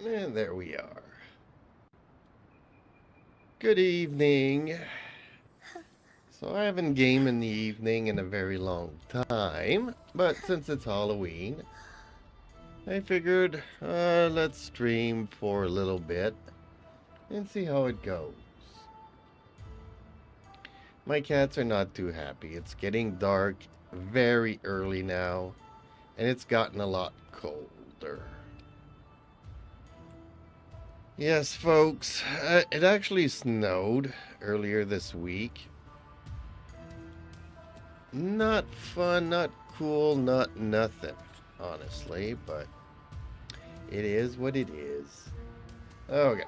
And there we are. Good evening. So I haven't gamed in the evening in a very long time, but since it's Halloween, I figured let's stream for a little bit and see how it goes. My cats are not too happy. It's getting dark very early now, and it's gotten a lot colder. Yes, folks, it actually snowed earlier this week. Not fun, not cool, not nothing, honestly, but it is what it is. Okay.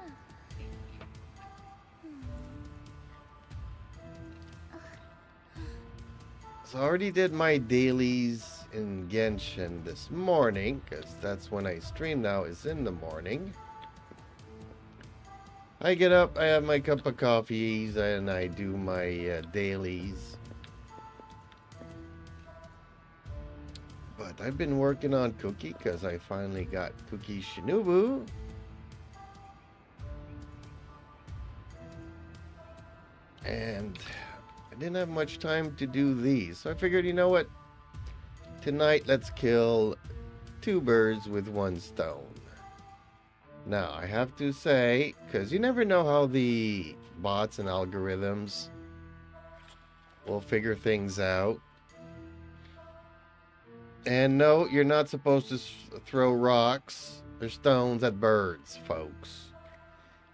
So I already did my dailies in Genshin this morning, because that's when I stream now, is in the morning. I get up, I have my cup of coffees, and I do my dailies. But I've been working on Cookie, because I finally got Cookie Shinobu. And I didn't have much time to do these, so I figured, you know what? Tonight, let's kill 2 birds with 1 stone. Now, I have to say, because you never know how the bots and algorithms will figure things out. And no, you're not supposed to throw rocks or stones at birds, folks.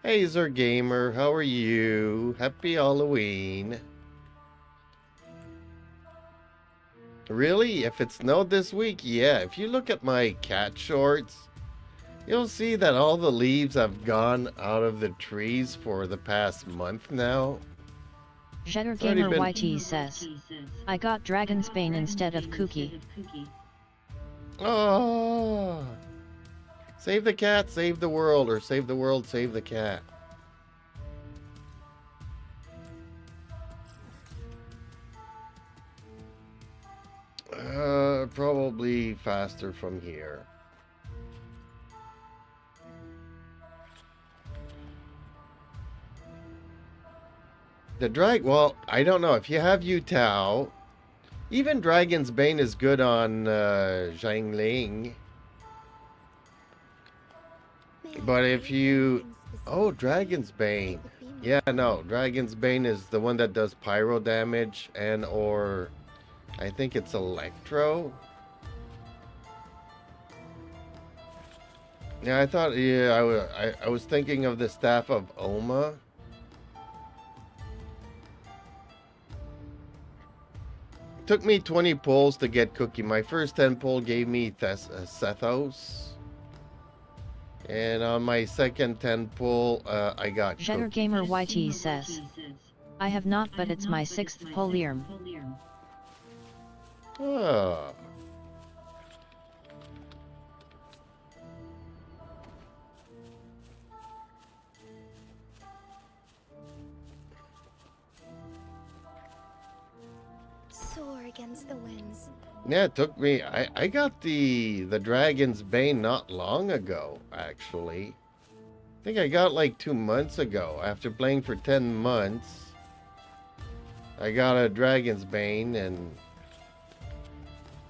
Hey, Zer Gamer, how are you? Happy Halloween. Really? If it snowed this week? Yeah, if you look at my cat shorts, you'll see that all the leaves have gone out of the trees for the past month now. Jetter Gamer YT says, I got Dragon's Bane instead of Cookie. Oh! Save the cat, save the world, or save the world, save the cat. Probably faster from here. Well, I don't know. If you have Yutao, even Dragon's Bane is good on Zhangling. But if you... Oh, Dragon's Bane. Yeah, no. Dragon's Bane is the one that does pyro damage and or... I think it's Electro. Yeah, I thought... Yeah, I was thinking of the Staff of Oma. Took me 20 pulls to get Cookie. My first 10 pull gave me Sethos. And on my second 10 pull, I got Jetter Gamer YT says, I have not, but it's my 6th pull. Oh. Soar against the winds. Yeah, it took me... I got the Dragon's Bane not long ago, actually. I think I got like 2 months ago. After playing for 10 months, I got a Dragon's Bane, and...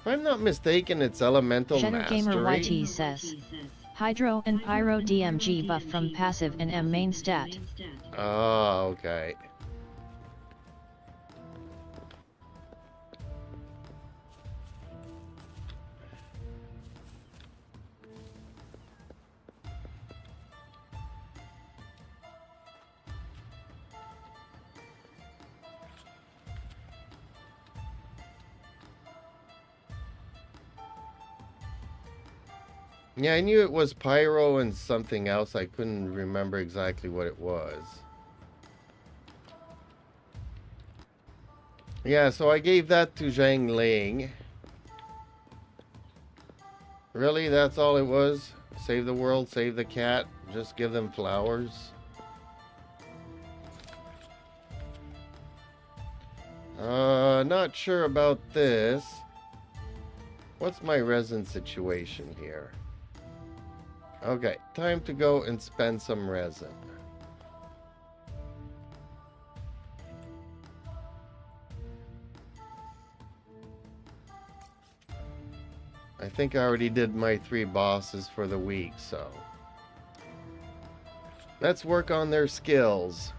If I'm not mistaken, it's Elemental Jetter Mastery. Gamer YT says, Hydro and Pyro DMG buff from passive and M main stat. Oh, okay. Yeah, I knew it was Pyro and something else. I couldn't remember exactly what it was. Yeah, so I gave that to Zhang Ling. Really? That's all it was? Save the world, save the cat, just give them flowers? Not sure about this. What's my resin situation here? Okay, time to go and spend some resin. I think I already did my 3 bosses for the week, so let's work on their skills.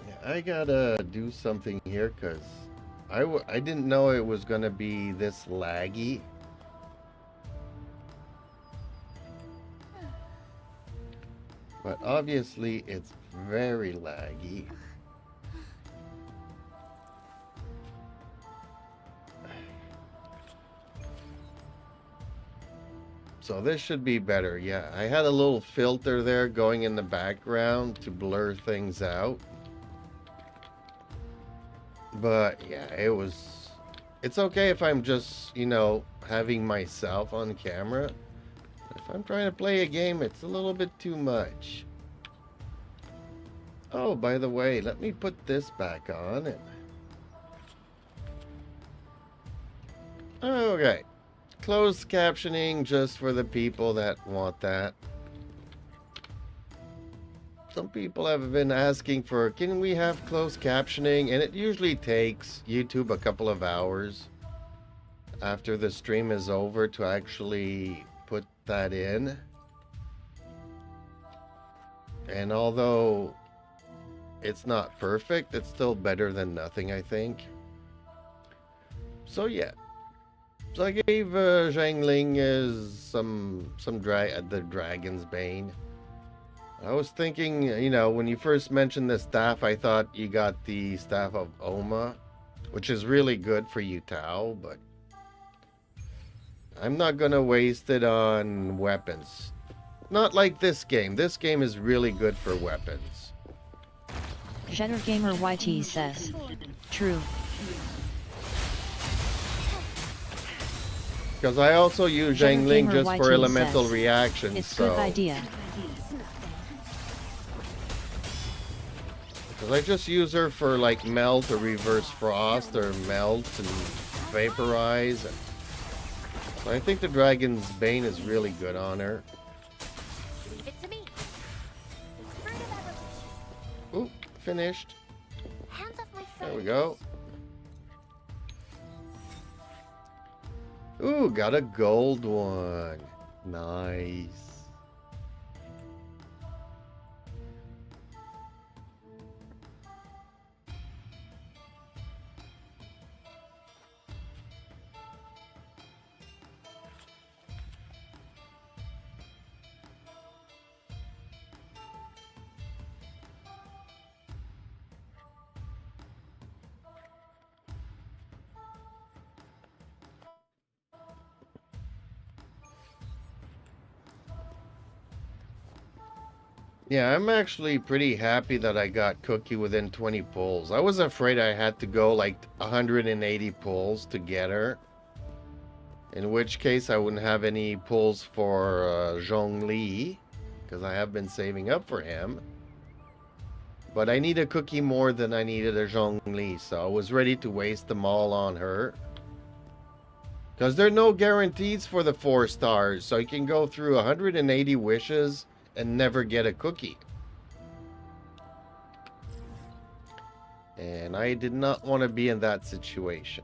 Yeah, I gotta do something here because I didn't know it was gonna be this laggy. But obviously it's very laggy. So this should be better. Yeah, I had a little filter there going in the background to blur things out. But yeah, it's okay if I'm just, you know, having myself on camera. If I'm trying to play a game, it's a little bit too much. Oh, by the way, let me put this back on. Okay. Closed captioning just for the people that want that. Some people have been asking for, can we have closed captioning? And it usually takes YouTube a couple of hours after the stream is over to actually put that in. And although it's not perfect, it's still better than nothing, I think. So yeah. So I gave Zhangling the Dragon's Bane. I was thinking, you know, when you first mentioned the staff, I thought you got the Staff of Oma, which is really good for Yutao, but I'm not gonna waste it on weapons. Not like this game. This game is really good for weapons. Jetter Gamer YT says, true. Because I also use Zhangling just for elemental says, reactions. It's good idea. Because I just use her for like melt or reverse frost or melt and vaporize. So I think the Dragon's Bane is really good on her. Leave it to me. Oop, finished. Hands off my phone. There we go. Ooh, got a gold one. Nice. Yeah, I'm actually pretty happy that I got Cookie within 20 pulls. I was afraid I had to go like 180 pulls to get her. In which case I wouldn't have any pulls for Zhongli, because I have been saving up for him. But I need a Cookie more than I needed a Zhongli, so I was ready to waste them all on her. Because there are no guarantees for the 4 stars, so you can go through 180 wishes and never get a Cookie. And I did not want to be in that situation.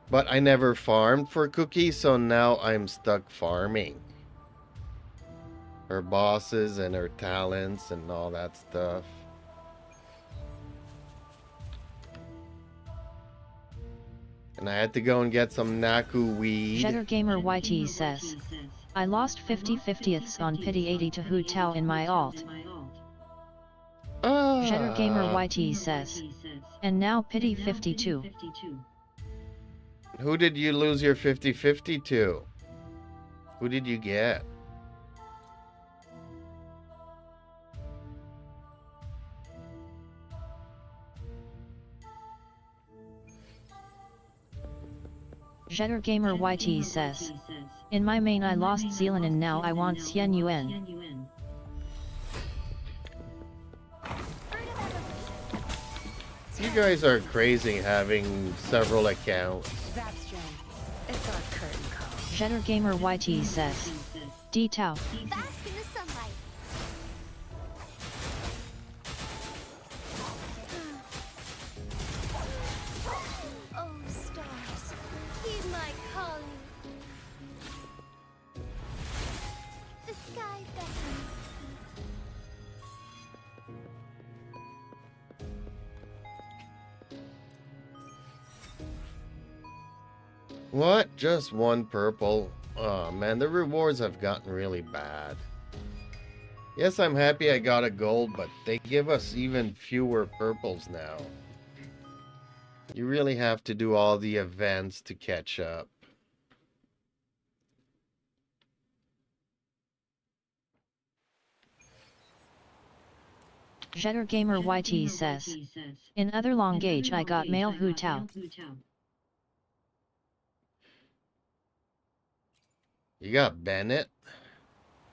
But I never farmed for Cookie, so now I'm stuck farming her bosses and her talents and all that stuff. And I had to go and get some Naku weed. Jetter Gamer YT says, I lost 50/50ths on Pity 80 to Hu Tao in my alt. Jetter Gamer YT says, and now Pity 52. Who did you lose your 50/50 to? Who did you get? Jetter Gamer YT says, in my main I lost Zealand and now I want Xian Yuan. You guys are crazy having several accounts. That's Jetter Gamer YT says. D Tao. Bask in the sunlight. Oh, stars, heed my calling. The sky beckons. What? Just one purple? Oh man, the rewards have gotten really bad. Yes, I'm happy I got a gold, but they give us even fewer purples now. You really have to do all the events to catch up. Jetter Gamer YT says. In other long gauge I got male Hu Tao. You got Bennett?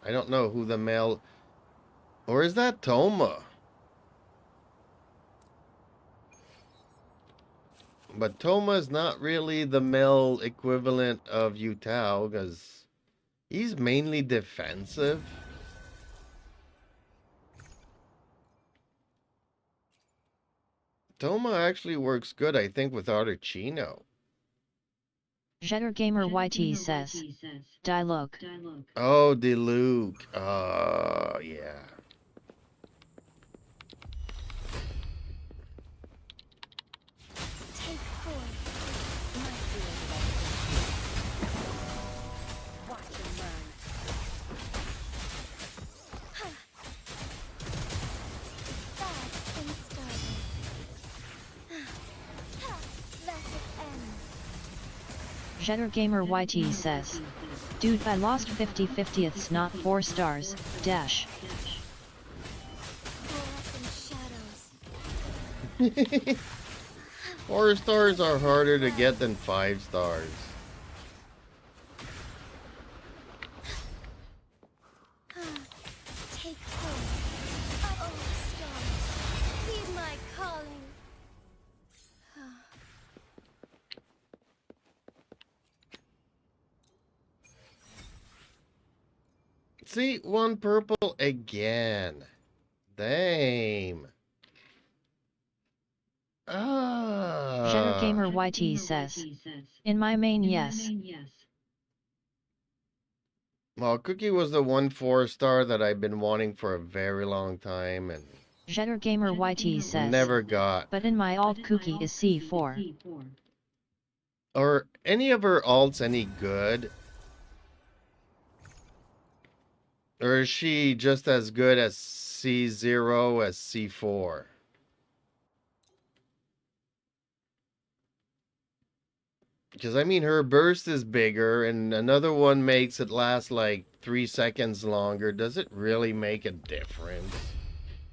I don't know who the male... Or is that Toma? But Toma's not really the male equivalent of Yutao, because he's mainly defensive. Toma actually works good, I think, with Artuchino. Jetter Gamer YT says. Dialogue. Oh, Diluc. Oh, yeah. Take forth my fear. Watch and learn. Bad and starving. Thus it ends. Jetter Gamer YT says. Dude, I lost 50/50ths, not 4 stars, dash. Fluorescent shadows. 4 stars are harder to get than 5 stars. Take forth. Oh, stars, heed my calling. See, 1 purple again. Damn. Jetter Ah. Gamer YT says. In my main, yes. Well, Cookie was the 1 4-star that I've been wanting for a very long time and Jetter Gamer YT says. never got. But in my alt cookie is C4. Are any of her alts any good? Or is she just as good as C0 as C4? Because, I mean, her burst is bigger, and another one makes it last like 3 seconds longer. Does it really make a difference?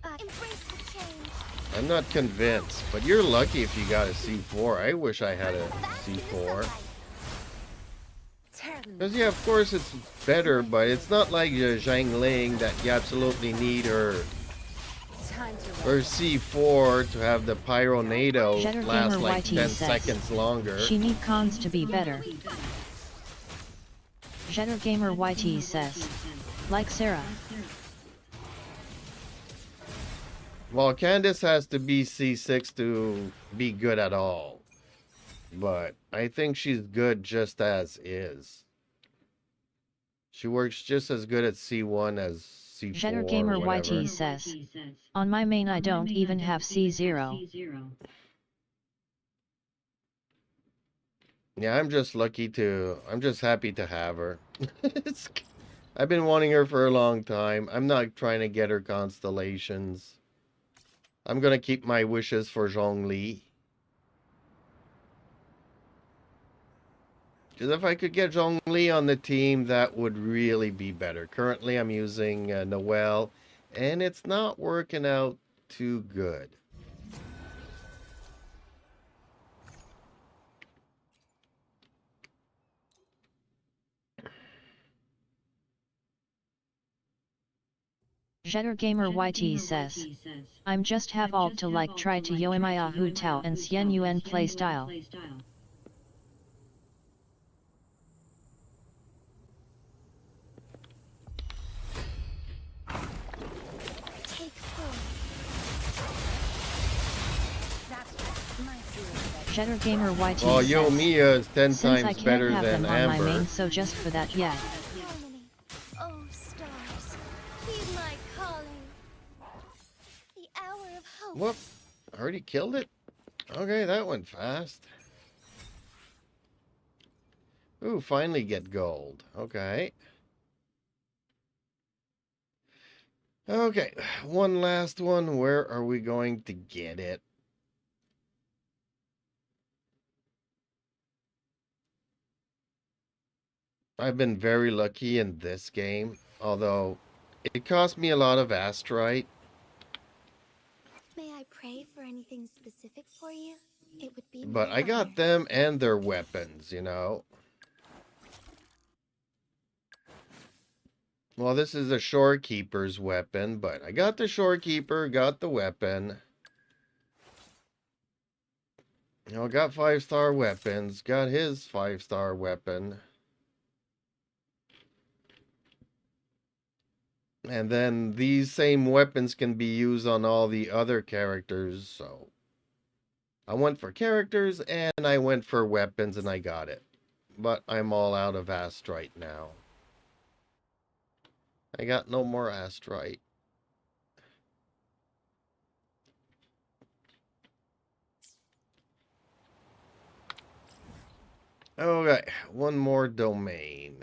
Embrace the change. I'm not convinced, but you're lucky if you got a C4. I wish I had a Bask in the C4. sunlight. Because, yeah, of course it's better, but it's not like Zhang Ling that you absolutely need her C4 to have the Pyronado Jetter last Gamer like YT 10 says. seconds longer. She need cons to be better. Jetter Gamer YT says. Like Sarah. Well, Candace has to be C6 to be good at all. But I think she's good just as is. She works just as good at C1 as C4 Jetter Gamer or whatever. YT says. On my main I don't even have C0. Yeah, I'm just happy to have her. I've been wanting her for a long time. I'm not trying to get her constellations. I'm gonna keep my wishes for Zhongli. Because if I could get Zhongli on the team, that would really be better. Currently, I'm using Noelle, and it's not working out too good. Jetter Gamer YT says. I'm just have alt to like try to Yoimiya Hu Tao and Xian Yuan playstyle. Shedder Gamer YT Well, says, Yomiya is 10 since I times can't better have than them on my Amber. main, so just for that, yeah. Harmony. Oh, stars, heed my calling. The hour of hope. Whoop. Already killed it? Okay, that went fast. Ooh, finally get gold. Okay. Okay, one last one. Where are we going to get it? I've been very lucky in this game, although it cost me a lot of astrite. May I pray for anything specific for you? It would be But my I honor. got them and their weapons, you know. Well, this is a shorekeeper's weapon, but I got the shorekeeper, got the weapon. You know, got 5-star weapons, got his 5-star weapon. And then these same weapons can be used on all the other characters, so I went for characters and I went for weapons and I got it. But I'm all out of astrite now. I got no more astrite. Okay, one more domain.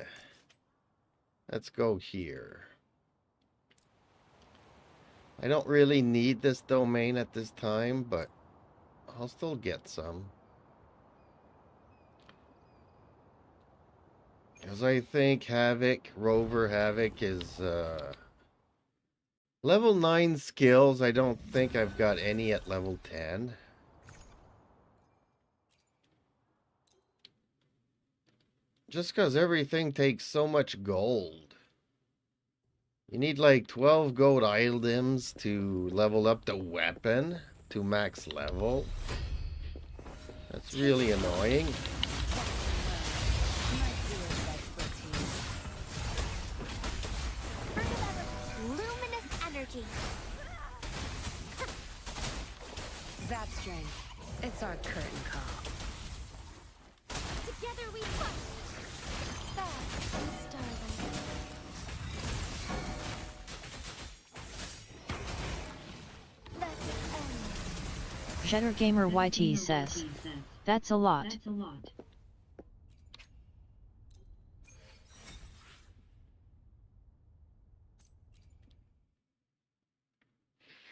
Let's go here. I don't really need this domain at this time, but I'll still get some. Because I think Rover Havoc is level 9 skills. I don't think I've got any at level 10. Just because everything takes so much gold. You need like 12 gold items to level up the weapon to max level. That's really annoying. Luminous energy. That strength. It's our curtain call. Together we fight. Fast as starlight. Let's end. Shedder Gamer YT says, that's a lot.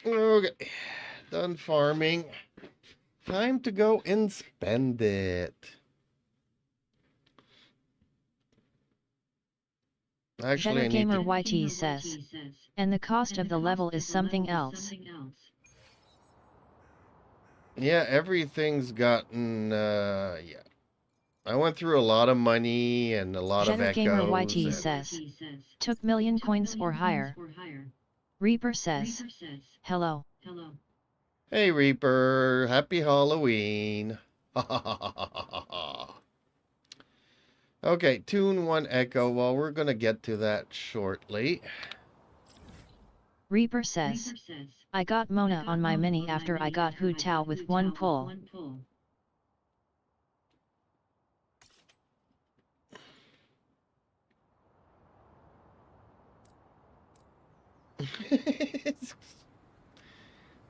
Okay, done farming. Time to go and spend it. Actually, Shedder I need Gamer to... YT says, and the cost of the level is something else. Yeah, everything's gotten, yeah. I went through a lot of money and a lot of Shedder Gamer echoes. YT And... says, took million coins or higher. Reaper says, hello. Hey, Reaper. Happy Halloween. Okay, Tune 1 Echo. Well, we're going to get to that shortly. Reaper says, I got Mona on my mini after I got Hu Tao with one pull.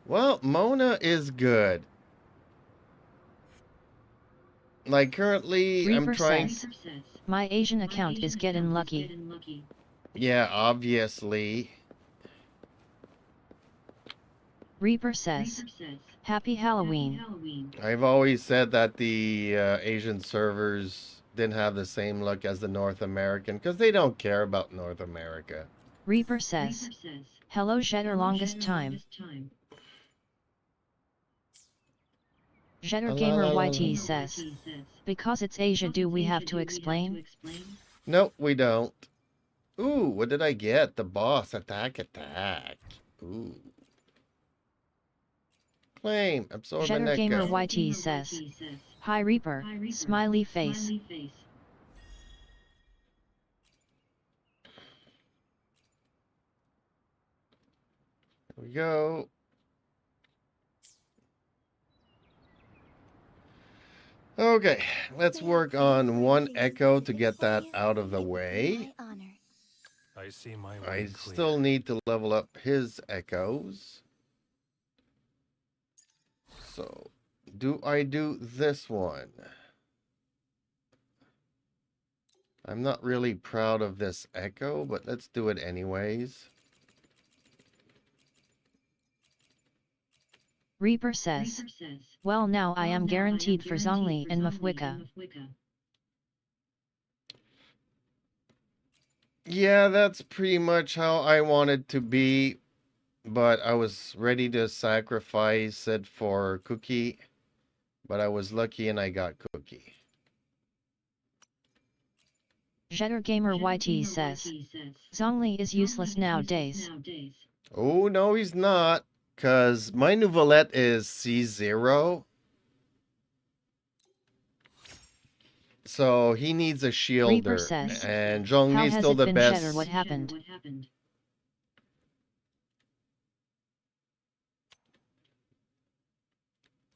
Well, Mona is good. Like, currently, Reaper I'm trying... says, my Asian account is getting lucky. Yeah, obviously. Reaper says, happy Halloween. I've always said that the Asian servers didn't have the same look as the North American, because they don't care about North America. Reaper says, hello Shedder longest time. Shedder Gamer YT says, because it's Asia, do we have to explain? Nope, we don't. Ooh, what did I get? The boss attack. Ooh. Claim, absorb an Shedder Gamer echo. YT says, hi Reaper, smiley face. Here we go. Okay, let's May I work pray on for one anything echo to specific get for that you? out of the It would be way. my honor. I see my I way clear. still need to level up his echoes. So, do I do this one? I'm not really proud of this echo, but let's do it anyways. Reaper says, well now I am guaranteed for Zhongli and Mafwika. Yeah, that's pretty much how I wanted to be, but I was ready to sacrifice it for Cookie, but I was lucky and I got Cookie. Jetter Gamer YT says, Zhongli is useless nowadays. Oh, no, he's not, because my Nouvelette is C0, so he needs a Reaper shielder, says, and how Zhongli is has still it the been best. Jetter, what happened?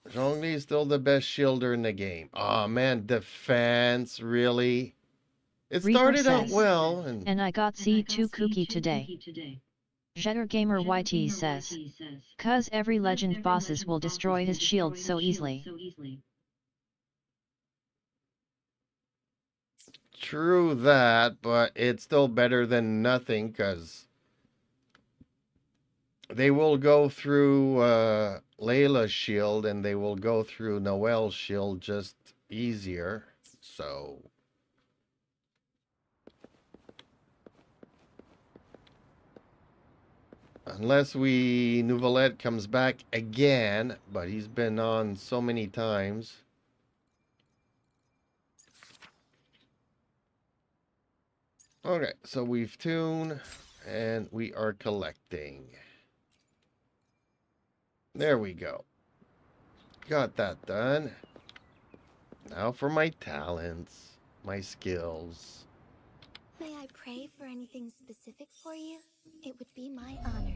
Zhongli is still the best shielder in the game. Oh man, defense, really? It Reaper started out says, well, and I got C2 cookie today. Jetter Gamer YT says, cuz every legend bosses will destroy his shield so easily. true that, but it's still better than nothing, because they will go through Layla's shield, and they will go through Noel's shield just easier, so... Unless Nouvelette comes back again, but he's been on so many times. Okay, so we've tuned, and we are collecting. There we go. Got that done. Now for my talents, my skills. May I pray for anything specific for you? It would be my honor.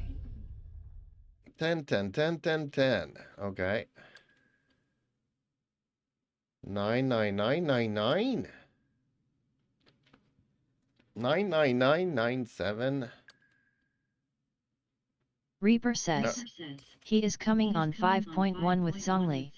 10, 10, 10, 10, 10. Okay. 9, 9, 9, 9, 9. 9, 9, 9, 9, 7. Reaper says, he is coming on 5.1 with Zhongli.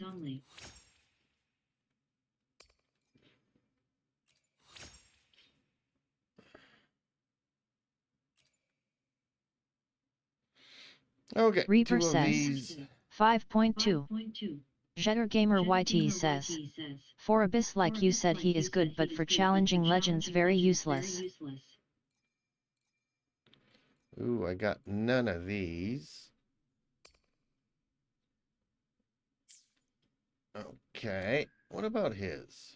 Okay, Reaper two of says, these. 5.2. Jetter Gamer YT says, for Abyss like you said he is good but for challenging legends very useless. Ooh, I got none of these. Okay, what about his?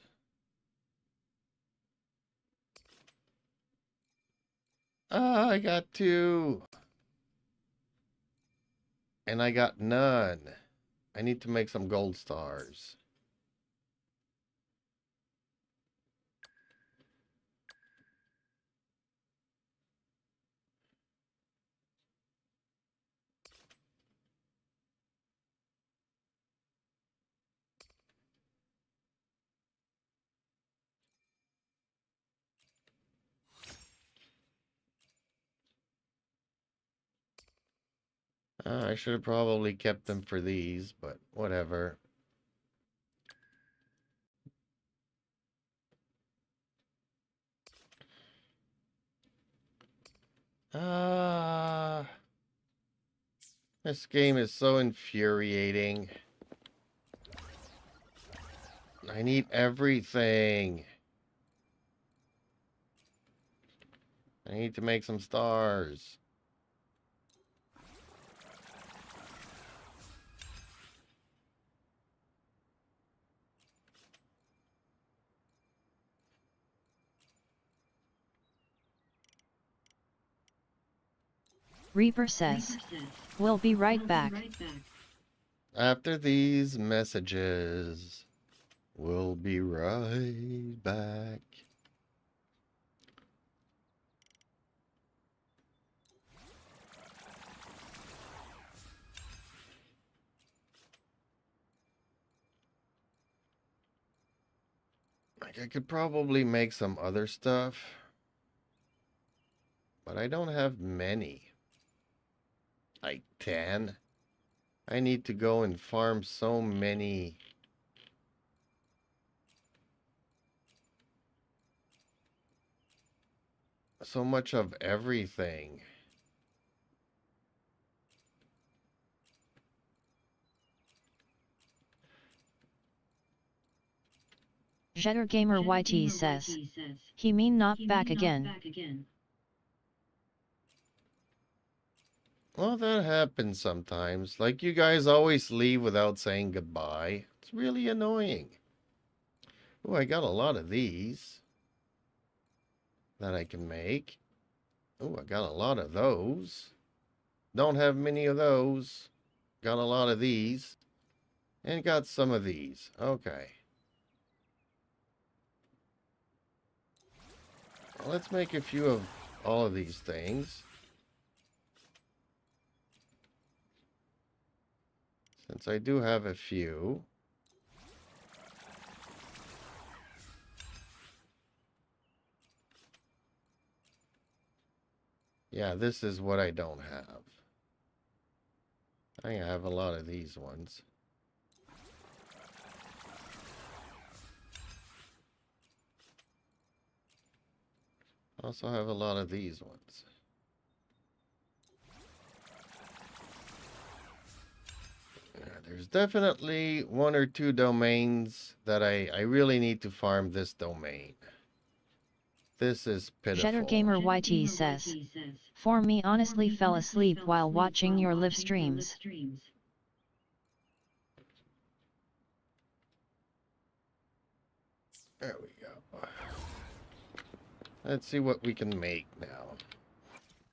Ah, I got 2. And I got none. I need to make some gold stars. I should have probably kept them for these, but whatever. Ah, this game is so infuriating. I need everything. I need to make some stars. Reaper says, we'll be right back. After these messages, we'll be right back. Like I could probably make some other stuff, but I don't have many. Like 10. I need to go and farm so many. So much of everything. Jetter Gamer YT says. He mean not back again. Well, that happens sometimes. Like you guys always leave without saying goodbye. It's really annoying. Oh, I got a lot of these that I can make. Oh, I got a lot of those. Don't have many of those. Got a lot of these. And got some of these. Okay. Well, let's make a few of all of these things. Since I do have a few. Yeah, this is what I don't have. I have a lot of these ones. Also have a lot of these ones. Yeah, there's definitely one or two domains that I really need to farm this domain. This is pitiful. Jetter Gamer YT says. For me honestly fell asleep while watching your live streams. There we go. Let's see what we can make now.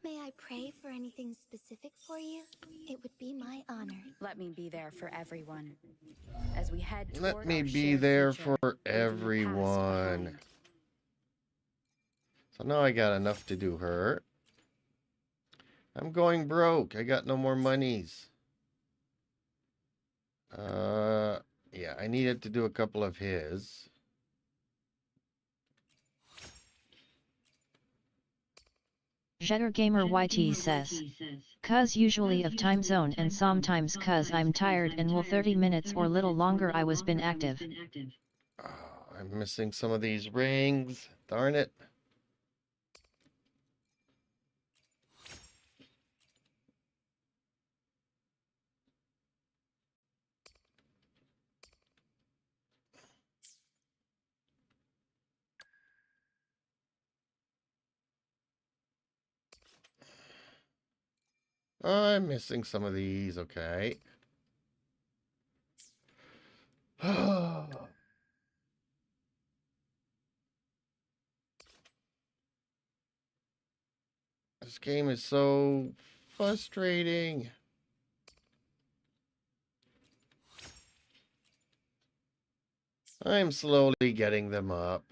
May I pray for anything specific for you? It would be my honor. Let me be there for everyone. As we head toward Let me our be shared there future, for leaving the past everyone. behind. So now I got enough to do her. I'm going broke. I got no more monies. Yeah, I needed to do a couple of his. Jetter Gamer YT says. Cuz usually of time zone and sometimes cuz I'm tired and will 30 minutes or little longer I was been active. Oh, I'm missing some of these rings. Darn it. Oh, I'm missing some of these. Okay. This game is so frustrating. I'm slowly getting them up.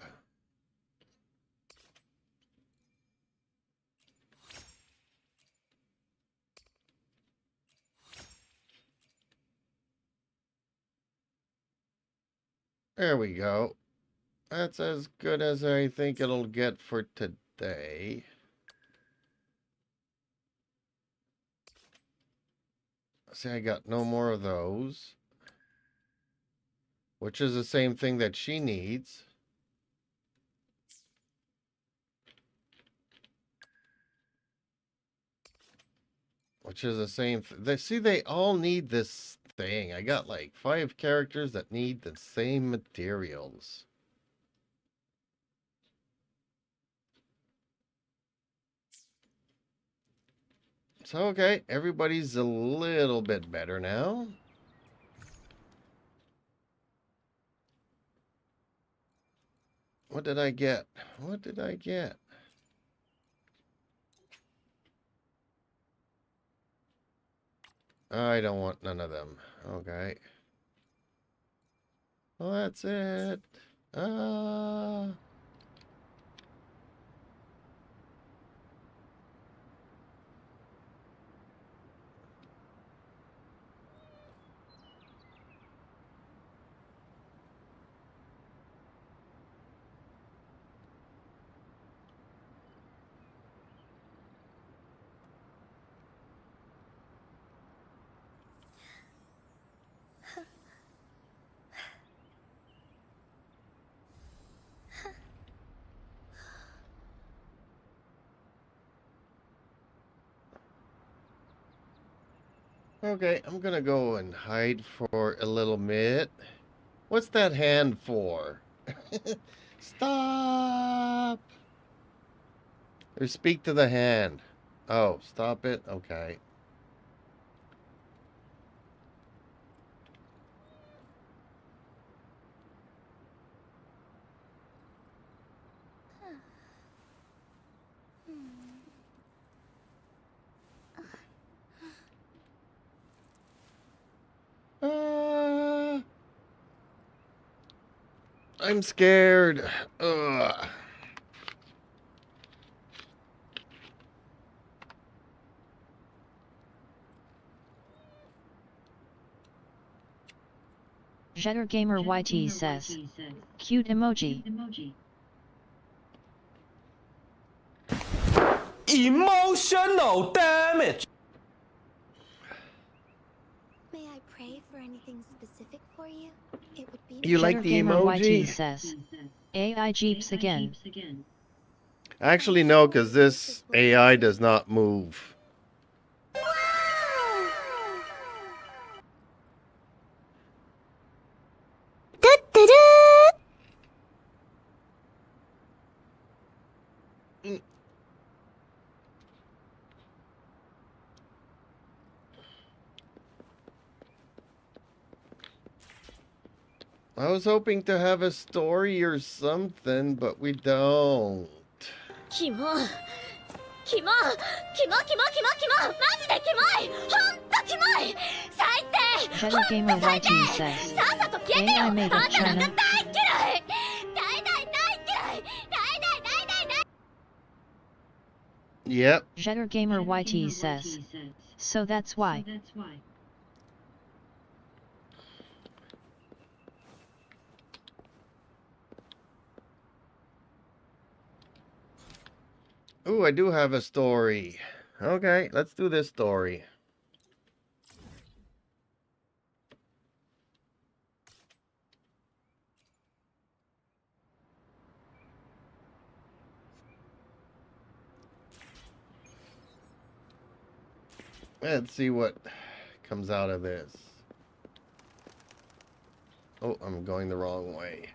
There we go. That's as good as I think it'll get for today. See, I got no more of those. Which is the same thing that she needs. Which is the same. See, they all need this thing. I got like 5 characters that need the same materials. So, okay, everybody's a little bit better now. What did I get? What did I get? I don't want none of them. Okay. Well, that's it. Uh... Okay, I'm gonna go and hide for a little bit. What's that hand for? Stop! Or speak to the hand. Oh, stop it? Okay. Uh, I'm scared. Ugh. Jetter Gamer YT says, cute emoji. Emotional damage. May I pray for anything specific for you? It would be You like Jetter the Gamer emoji? YT says, AI Jeeps again. Actually, no, because this AI does not move. I was hoping to have a story or something, but we don't. キモキモキモキモキモキモマジでキモいほんとキモい最低 Jetter Gamer YT says, さっさと消えてよ AI あん made た of なんか大嫌い China. 大大大嫌い大大大大 Yep. Jetter Gamer YT says, so that's why. Ooh, I do have a story. Okay, let's do this story. Let's see what comes out of this. Oh, I'm going the wrong way.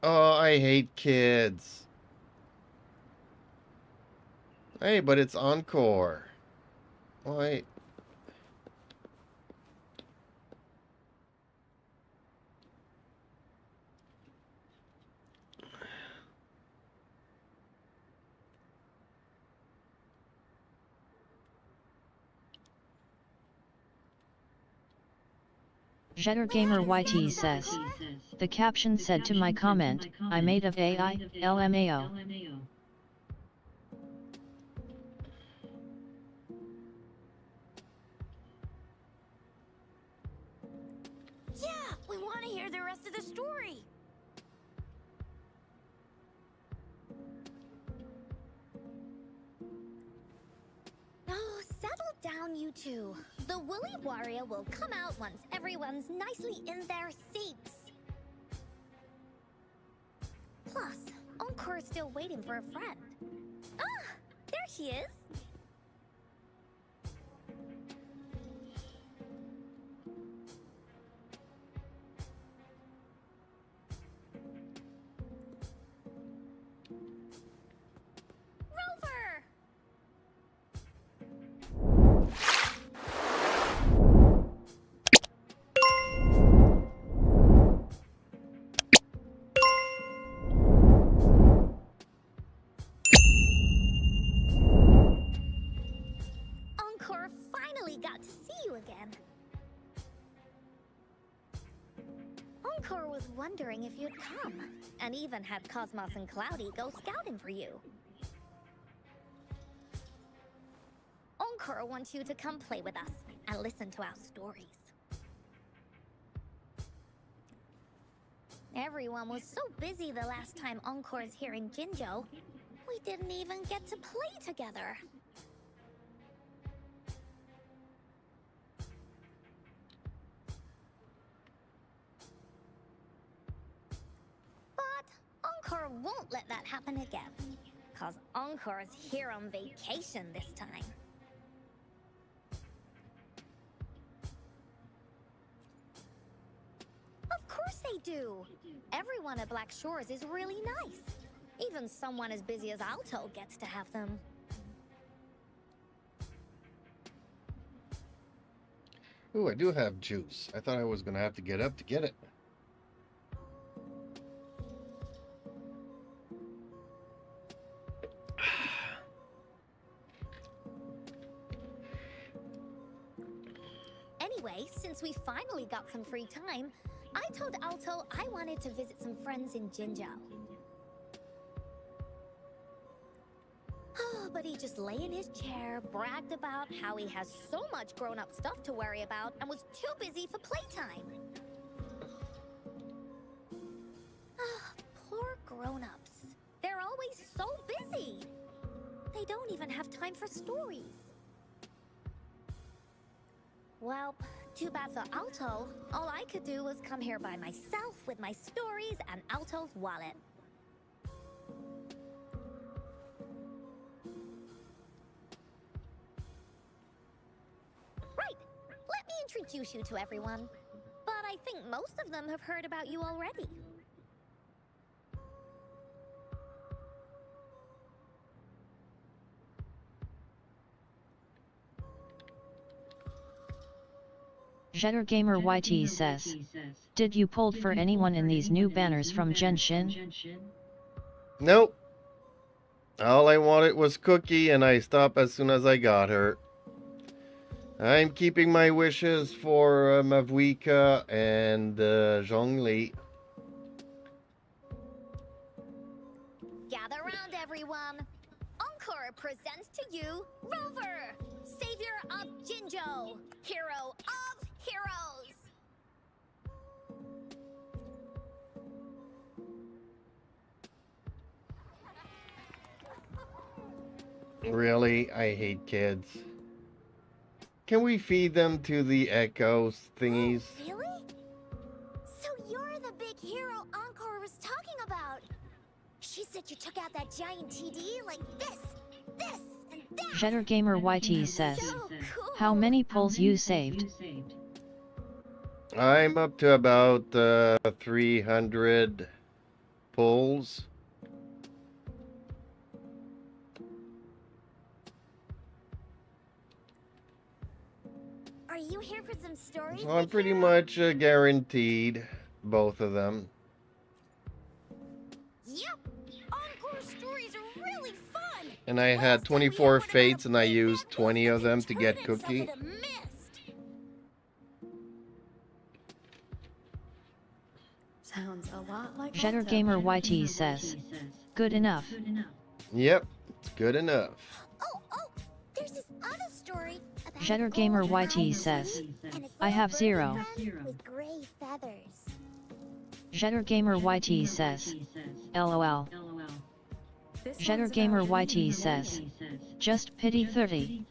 Oh, I hate kids. Hey, but it's Encore. Why? Jetter Gamer YT says, the caption said to my comment, I made of AI, LMAO. Yeah, we want to hear the rest of the story. Oh, settle down, you two. The Woolly Warrior will come out once everyone's nicely in their seats. Plus, Encore's still waiting for a friend. Ah, there he is. Rover! Encore finally got to see you again. Encore was wondering if you'd come, and even had Cosmos and Cloudy go scouting for you. Encore wants you to come play with us and listen to our stories. Everyone was so busy the last time Encore's hearing Jinjo, we didn't even get to play together. won't let that happen again. Cause Encore's here on vacation this time. Of course they do. Everyone at Black Shores is really nice. Even someone as busy as Alto gets to have them. Ooh, I do have juice. I thought I was gonna have to get up to get it. Anyway, since we finally got some free time, I told Alto I wanted to visit some friends in Jinzhou. Oh, but he just lay in his chair, bragged about how he has so much grown-up stuff to worry about, and was too busy for playtime. Ah, poor grown-ups. They're always so busy. They don't even have time for stories. Well, too bad for Alto. All I could do was come here by myself with my stories and Alto's wallet. Right, let me introduce you to everyone. But I think most of them have heard about you already. Jetter Gamer YT says, did you pulled for anyone in these new banners from Genshin? Nope. All I wanted was Cookie, and I stopped as soon as I got her. I'm keeping my wishes for Mavuika and Zhongli. Gather round, everyone. Encore presents to you Rover, savior of Jinzhou, hero of heroes. Really? I hate kids. Can we feed them to the echoes thingies? Oh, really? So you're the big hero Encore was talking about. She said you took out that giant TD like this, and that. Jetter Gamer YT says, So cool. how many pulls you saved? I'm up to about 300 pulls. Are you here for some stories? So I'm big pretty hero? much guaranteed both of them. Yep. Encore stories are really fun. And I had 24 fates and I used 20 of them to get Cookie. Sounds a lot like Jetter Alto. Gamer YT says, good enough. Yep, it's good enough. Oh, there's this other story about Jetter an Gamer old YT iron says, tree and its I little have birdie 0. friend with gray feathers. Jetter Gamer YT says, LOL. This Jetter one's Gamer about YT says, just pity 30.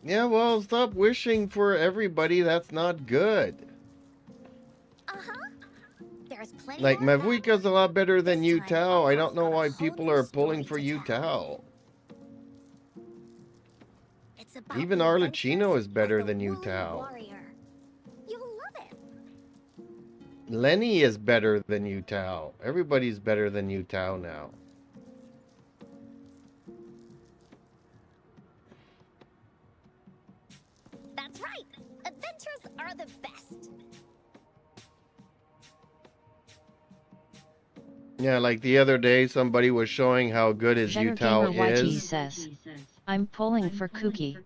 Yeah, well, stop wishing for everybody. That's not good. Uh-huh. There's plenty Like, more Mavuika's a lot better than This Yu time, Tao. I don't Encore's know got a why whole people new are pulling story for to Yu tell. Tao. It's about Even the Arlecchino adventures is better of the than Yu woolly Tao. warrior. You'll love it. Lenny is better than Yu Tao. Everybody's better than Yu Tao now. That's right. Adventures are the best. Yeah, like the other day, somebody was showing how good his Yu Jetter Tao Gamer YT is. says, I'm pulling for Cookie.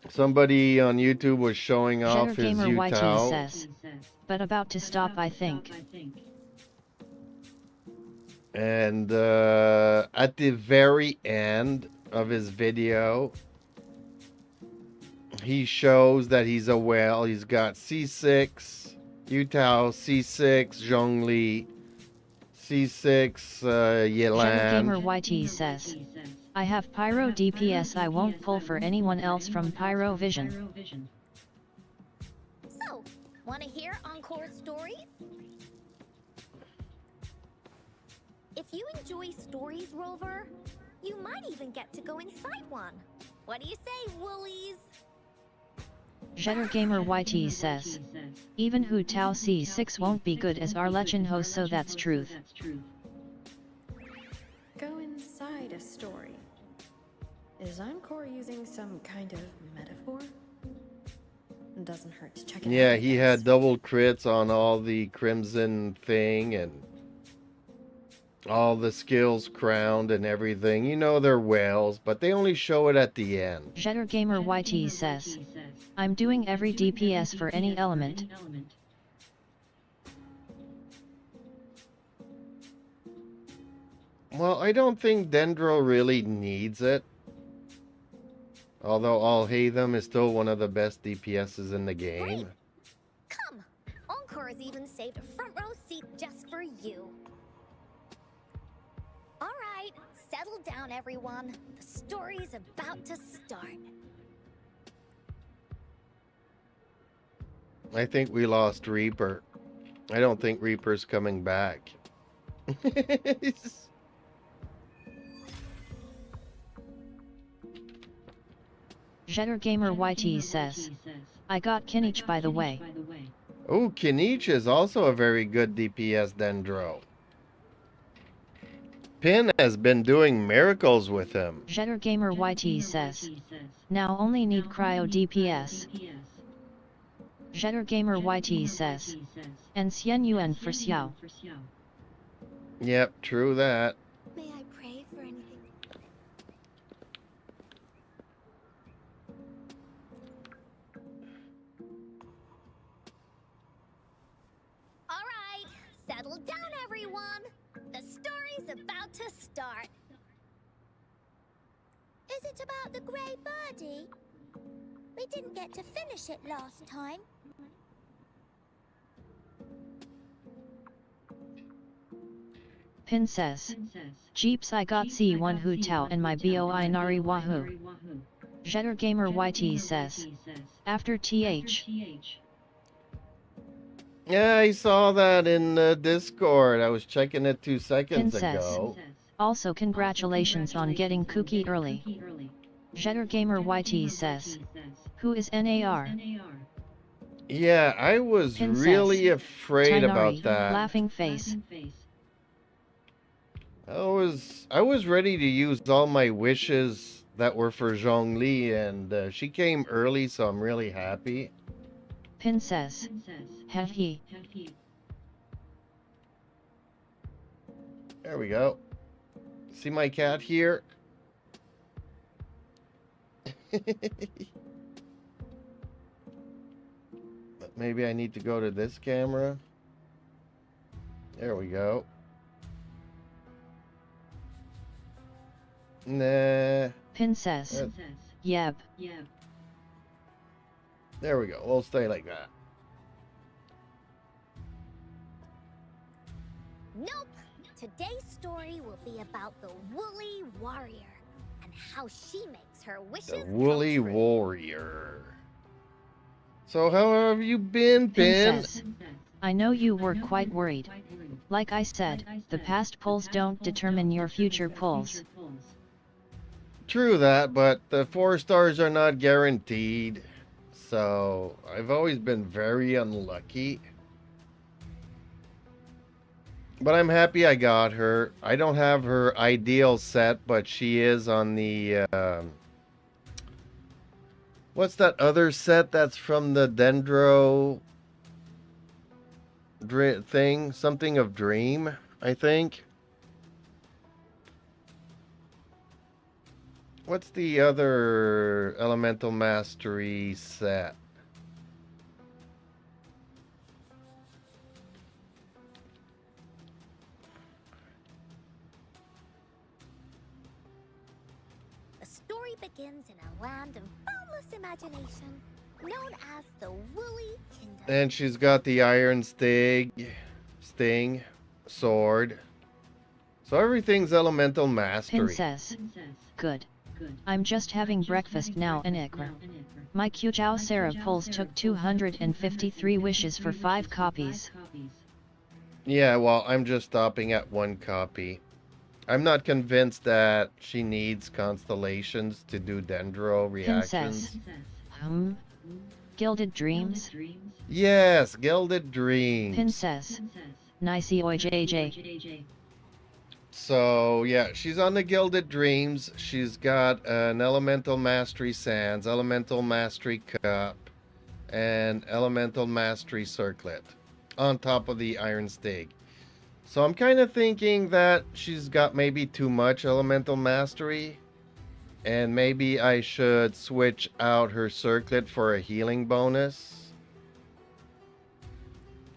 Somebody on YouTube was showing off Jetter his Gamer Yu YT Tao. says, but about to stop I think. And at the very end of his video, he shows that he's a whale. He's got C6, Yu Tao, C6, Zhongli, C6, Jetter Gamer Yelan. YT says, I have Pyro DPS. I won't pull for anyone else from Pyro Vision. So, want to hear Encore's stories? If you enjoy stories, Rover, you might even get to go inside one. What do you say, Woolies? Jetter Gamer YT says, even Hu Tao C6 won't be good as our legend host, so that's truth. Go inside a story. Is Encore using some kind of metaphor? Doesn't hurt to check it out. Yeah, I he guess. had double crits on all the Crimson thing and all the skills crowned and everything. You know they're whales, but they only show it at the end. Jetter Gamer YT says, I'm doing every DPS for any element. Well, I don't think Dendro really needs it. Although I'll Hey Them is still one of the best DPSs in the game. Come! Encore has even saved a front row seat just for you. Alright, settle down, everyone. The story's about to start. I think we lost Reaper. I don't think Reaper's coming back. Jetter Gamer YT says, I got Kinich by the way. Oh, Kinich is also a very good DPS Dendro. Pin has been doing miracles with him. Jetter Gamer YT says, now only need cryo DPS. Jetter Gamer YT says, and Xian Yuan for Xiao. Yep, true that. May I pray for anything? Alright, settle down, everyone. The story's about to start. Is it about the grey birdie? We didn't get to finish it last time. Pin says, Jeeps I got C1 Hu Tao and my BOI Nari Wahoo. Jetter Gamer YT says, after TH. Yeah, I saw that in Discord. I was checking it 2 seconds Pin says, ago. also congratulations on getting Kooky early. Jetter Gamer YT says, who is NAR? Yeah, I was Pin really says, afraid Tainari, about that. laughing face. I was ready to use all my wishes that were for Zhongli, and she came early, so I'm really happy. Pin says, have he? There we go. See my cat here? But maybe I need to go to this camera. There we go. Nah. Pin says, yep. There we go. We'll stay like that. Nope! Today's story will be about the Woolly Warrior and how she makes her wishes The come Woolly true. Warrior. So how have you been, Pin Pin? says, I know you were quite worried. Like I said, the past pulls don't determine your future pulls. True that, but the 4 stars are not guaranteed. So I've always been very unlucky. But I'm happy I got her. I don't have her ideal set, but she is on the... what's that other set that's from the Dendro thing? Something of Dream, I think. What's the other Elemental Mastery set? The story begins in a land of boundless imagination, known as the Woolly Kingdom. And she's got the Iron Sting, sword. So everything's Elemental Mastery. Pin says, good. I'm just having breakfast now in Ikra. My Qjiao Sarah pulls took 253 wishes for 5 copies. Yeah, well, I'm just stopping at 1 copy. I'm not convinced that she needs constellations to do dendro reactions. Princess. Gilded Dreams? Yes, Gilded Dreams. Princess. Nicey oj JJ. So, yeah, she's on the Gilded Dreams. She's got an Elemental Mastery Sands, Elemental Mastery Cup, and Elemental Mastery Circlet on top of the Iron Stake. So I'm kind of thinking that she's got maybe too much Elemental Mastery. And maybe I should switch out her Circlet for a healing bonus.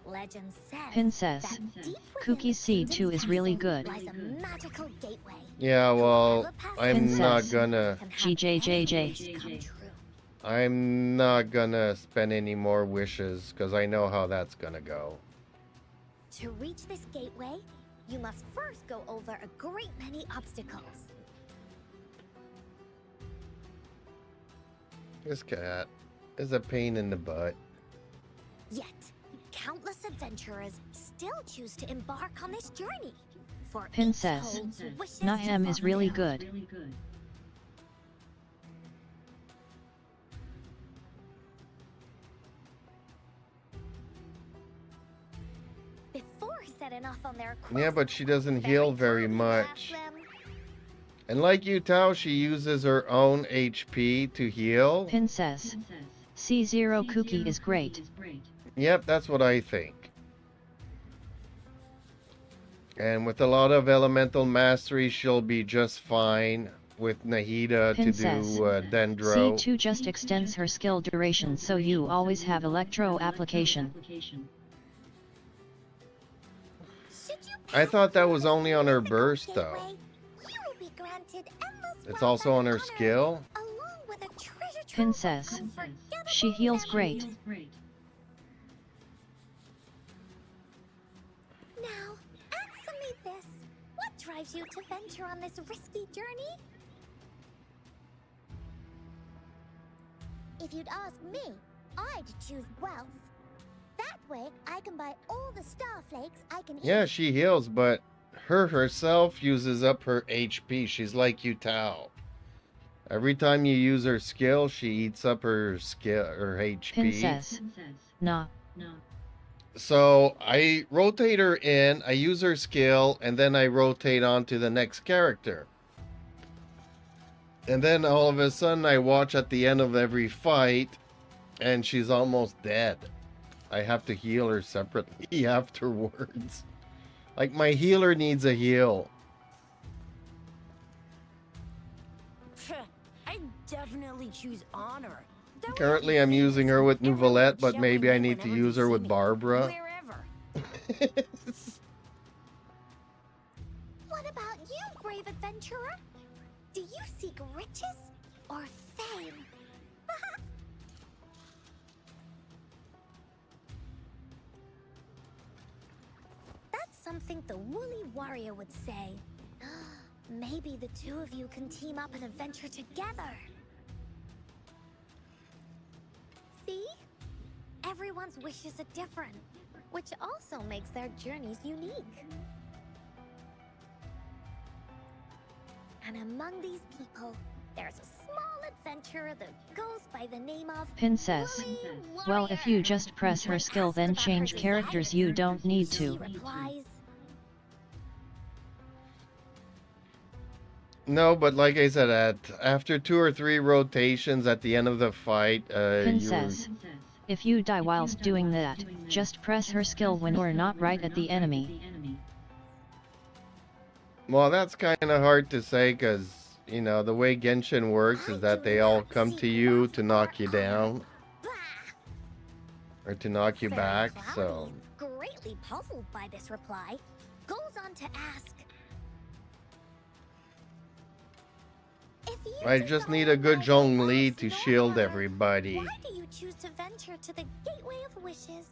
Legend says Princess. that deep Cookie within the C2 is really good. lies a magical gateway. Yeah, well, Whoever passes I'm through not Princess. gonna... can have GJJJ. any wish come true. I'm not gonna spend any more wishes, because I know how that's gonna go. To reach this gateway, you must first go over a great many obstacles. This cat is a pain in the butt. Yet, countless adventurers still choose to embark on this journey. For each Princess. holds wishes Nahem to is really fulfill. good. Before setting off on their Yeah, quest, but she doesn't Fairy heal very Cloudy much. asked them, And like you, Tao, she uses her own HP to heal. Princess. C0 Cookie is great. Yep, that's what I think. And with a lot of elemental mastery, she'll be just fine with Nahida Princess. to do Dendro. C2 just extends her skill duration so you always have electro application. "Should you I thought that pass was through only on this her mythical burst, though. gateway, you will be granted endless It's wealth also and on her honor, skill. along with a treasure trove of Princess. unforgettable She heals memories." great. Now, answer me this. What drives you to venture on this risky journey? If you'd ask me, I'd choose wealth. That way, I can buy all the star flakes I can eat. Yeah, she heals, but her herself uses up her HP. She's like you, Tao. Every time you use her skill, she eats up her HP. Princess. Nah. So I rotate her in, I use her skill, and then I rotate on to the next character. And then all of a sudden I watch at the end of every fight, and she's almost dead. I have to heal her separately afterwards. Like, my healer needs a heal. I definitely choose honor. Though I Currently, have I'm using her with everyone Nouvellette, but showing maybe I me need to whenever use they her see with me, Barbara. Wherever. What about you, brave adventurer? Do you seek riches or fame? That's something the woolly warrior would say. Maybe the two of you can team up and adventure together. See? Everyone's wishes are different, which also makes their journeys unique. And among these people, there's a small adventurer that goes by the name of Princess. Woolly Well, if you just press her When skill asked then about her change characters, you desires, don't need she to. replies, No, but like I said, after 2 or 3 rotations at the end of the fight, Princess. If you die whilst doing that, just press her skill when you're not right at the enemy. well, that's kind of hard to say because, you know, the way Genshin works is that they all come to you to knock you down "Bah!" or to knock you Fairy back, Cloudy, so... greatly puzzled by this reply, goes on to ask, if you I just need a good Zhongli to shield everybody. why do you choose to venture to the Gateway of Wishes?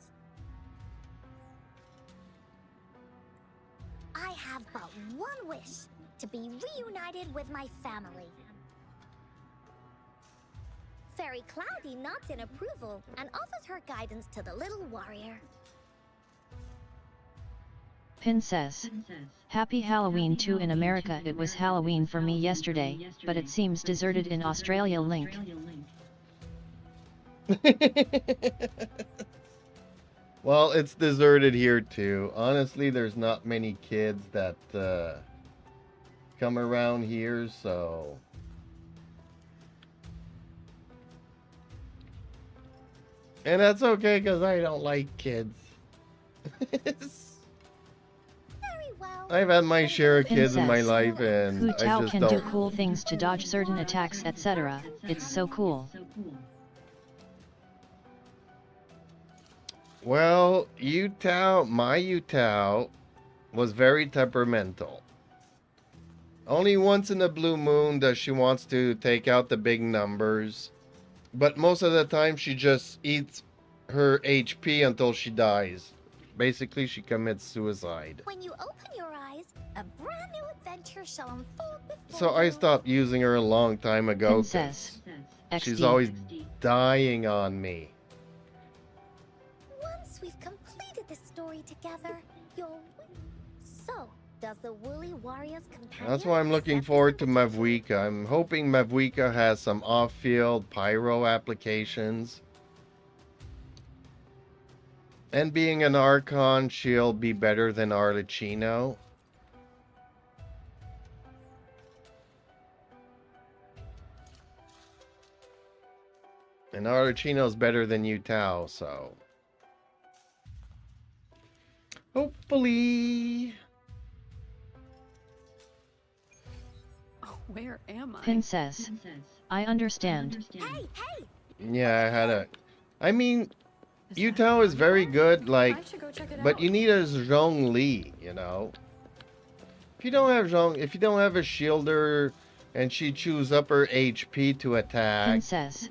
I have but one wish, to be reunited with my family. Fairy Cloudy nods in approval and offers her guidance to the little warrior. Pin says, Happy Halloween too. In America it was Halloween for me yesterday, but it seems deserted in Australia. Link. Well, it's deserted here too. Honestly, there's not many kids that come around here, so... And that's okay, because I don't like kids. Very well. I've had my share of kids in my Princess. life, and Hu I Tao just can do don't... cool things to dodge certain attacks, etc. It's so cool. Well, my Yutao was very temperamental. Only once in a blue moon does she wants to take out the big numbers. But most of the time she just eats her HP until she dies. Basically, she commits suicide. When you open your eyes, a brand new adventure shall unfold before So I you. stopped using her a long time ago. Princess. 'Cause she's XD. always dying on me. Once we've completed this story together, you'll win. So, does the Woolly Warrior's companion That's why I'm looking accept forward this to invitation? Mavwika. I'm hoping Mavwika has some off-field pyro applications. And being an Archon, she'll be better than Arlecchino. And Arlecchino's better than Yutao, so... Hopefully... Oh, where am I? Princess. I understand. Hey, hey! Yeah, I had a... I mean, Yutao is very good, like... I should go check it But out. you need a Zhongli, you know? If you don't have if you don't have a shielder and she chews up her HP to attack... Princess.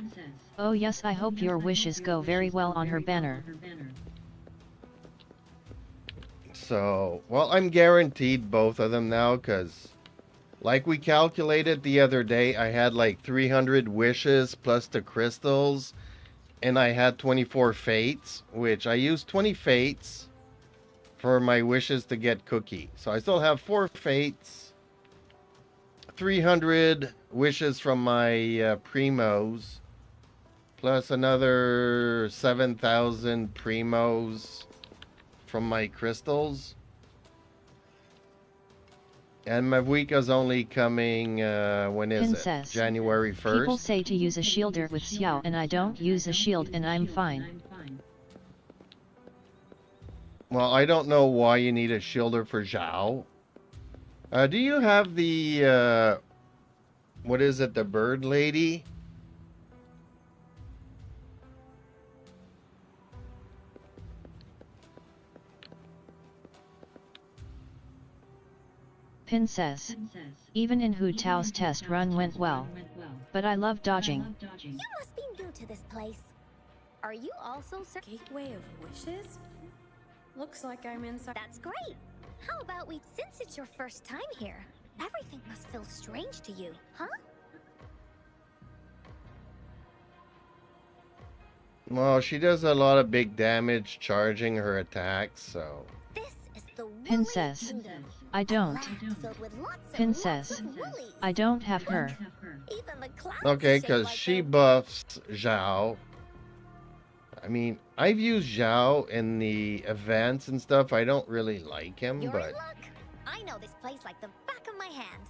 Oh yes, I hope your wishes go very well on her banner. So, well, I'm guaranteed both of them now, because... Like we calculated the other day, I had like 300 wishes plus the crystals. And I had 24 fates, which I used 20 fates for my wishes to get cookie. So I still have 4 fates, 300 wishes from my primos, plus another 7,000 primos from my crystals. And Mavwika's only coming, when is Princess. it? January 1st? People say to use a shielder with Xiao and I don't use a shield and I'm fine. Well, I don't know why you need a shielder for Zhao. Do you have the, what is it, the bird lady? Princess. Even in Hu Tao's test run went well. But I love dodging. You must be new to this place. Are you also Gateway of Wishes? Looks like I'm inside. That's great. How about since it's your first time here, everything must feel strange to you, huh? Well, she does a lot of big damage charging her attacks, so... This is the Woolly Princess. Kingdom. I don't. Land filled with lots and Princess. lots of woolies. I don't have her. Even the clouds Okay, shake because like she they're- buffs Zhao. I mean, I've used Zhao in the events and stuff. I don't really like him, You're but... in luck. I know this place like the back of my hand.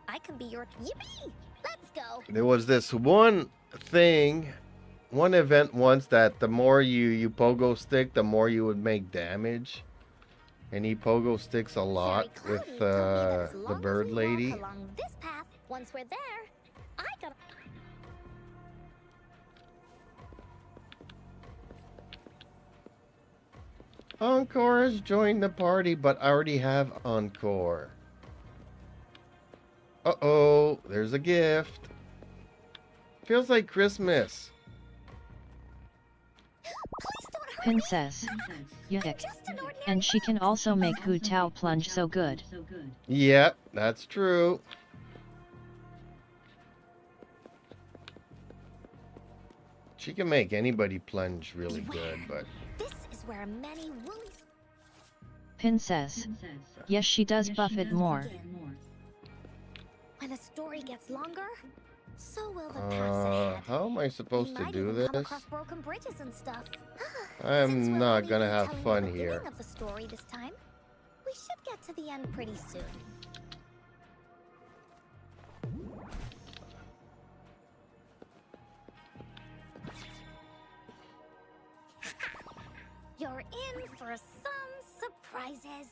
I can be your yippee. Let's go. There was this one thing, one event once that the more you pogo stick, the more you would make damage. And he pogo sticks a lot Fairy with Cloudy told me that as the long as bird we lady. walk along this path, once we're there, I got. Encore has joined the party, but I already have Encore. Uh-oh, there's a gift. Feels like Christmas. Please don't hurt Princess. me. Yuck. Just an ordinary And she can also make Hu Tao plunge so good. Yep, that's true. She can make anybody plunge really good, but... This is where many woolies. Pin says. Yes, she does buff it more. When a story gets longer, so will the paths ahead. How am I supposed to might do even come this? across broken bridges and stuff. I'm Since we're not only gonna have retelling fun the beginning here. of the story this time, we should get to the end pretty soon. You're in for some surprises.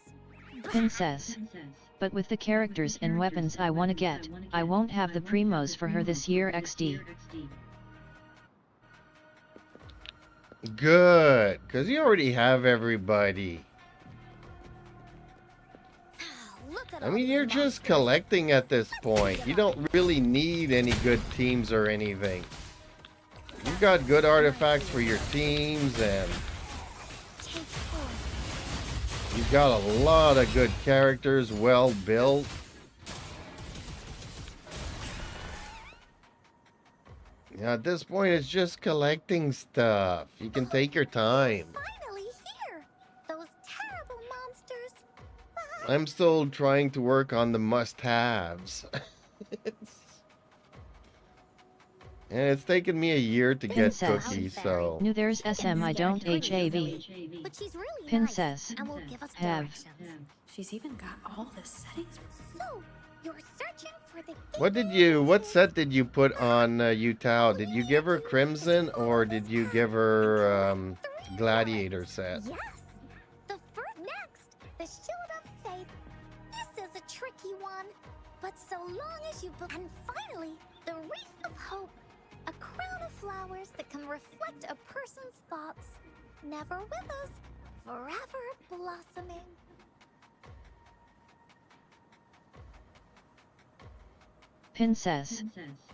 Pin says. But with the characters and weapons I wanna get, I won't have the primos for her this year XD. Good, because you already have everybody. Look at I all mean, these you're just monsters. collecting at this point. You don't really need any good teams or anything. You've got good artifacts for your teams, and Take four. you've got a lot of good characters, well built. Yeah, at this point, it's just collecting stuff. You can take your time. Finally here. Those terrible monsters. I'm still trying to work on the must-haves. And it's taken me a year to get Princess. Cookie, so... New there's SM I don't HAV. But she's really Princess. nice and will give us Have. directions. She's even got all the settings. So, you're searching for the What set did you put on Yutao? Did you give her Crimson, or did you give her Gladiator set? Yes. The first next, the Shield of Faith. This is a tricky one. But so long as you and finally, the Wreath of Hope. A crown of flowers that can reflect a person's thoughts. Never with us, forever blossoming. Pin says.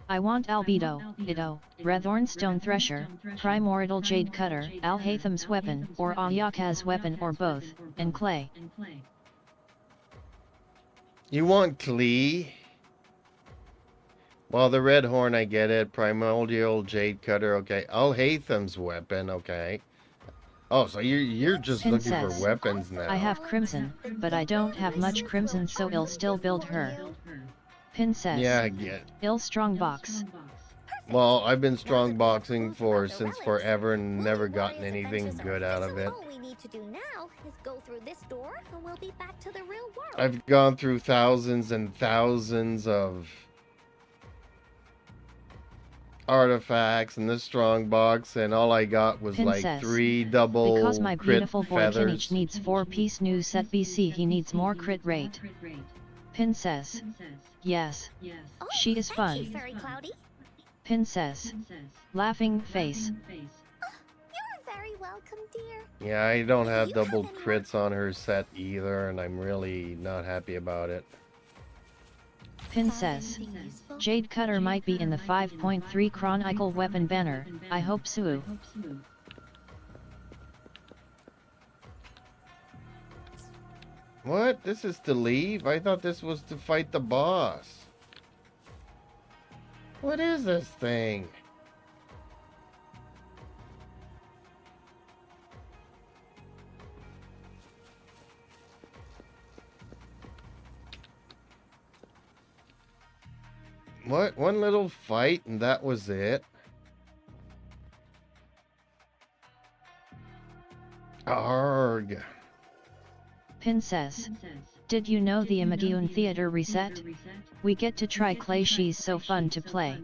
I want Albedo, Ido, Rathorn Stone Thresher, Primordial Jade Cutter, Alhatham's weapon, or Ayaka's weapon, or both, and Clay. You want Klee? Well, the Red Horn, I get it. Primordial Jade Cutter, okay. Alhatham's weapon, okay. Oh, so you're just Pin looking for says, weapons now. I have Crimson, but I don't have much Crimson, so I'll still build her. Pin says. Yeah, I get. Ill Strongbox. Well, I've been strong boxing since forever and never gotten anything good out of it. All we need to do now is go through this door and we'll be back to the real world. I've gone through thousands and thousands of artifacts in this strong box, and all I got was like Princess. 3 double Because my crit beautiful boy feathers. Kinich needs 4-piece new set BC, he needs more crit rate. Pin says. Yes. Oh, She is thank you, fun. Fairy Cloudy. Pin says. Laughing face. You're very welcome, dear. Yeah, I don't have You double have anyone- crits on her set either, and I'm really not happy about it. Pin Found says. anything useful? Jade Cutter might be in the 5.3 Chronicle weapon banner. I hope so. What? This is to leave? I thought this was to fight the boss. What is this thing? What? One little fight and that was it? Arg. Pin says. Did you know the Imagiun Theater reset? We get to try Clay, she's so fun to play.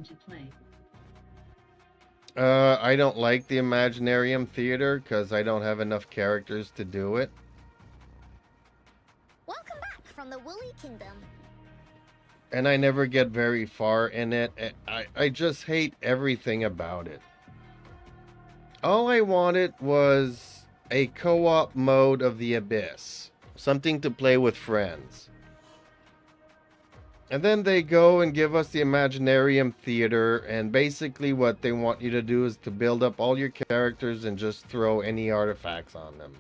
I don't like the Imaginarium Theater because I don't have enough characters to do it. Welcome back from the Woolly Kingdom. And I never get very far in it. I just hate everything about it. All I wanted was a co-op mode of the Abyss. Something to play with friends. And then they go and give us the Imaginarium Theater, and basically what they want you to do is to build up all your characters and just throw any artifacts on them.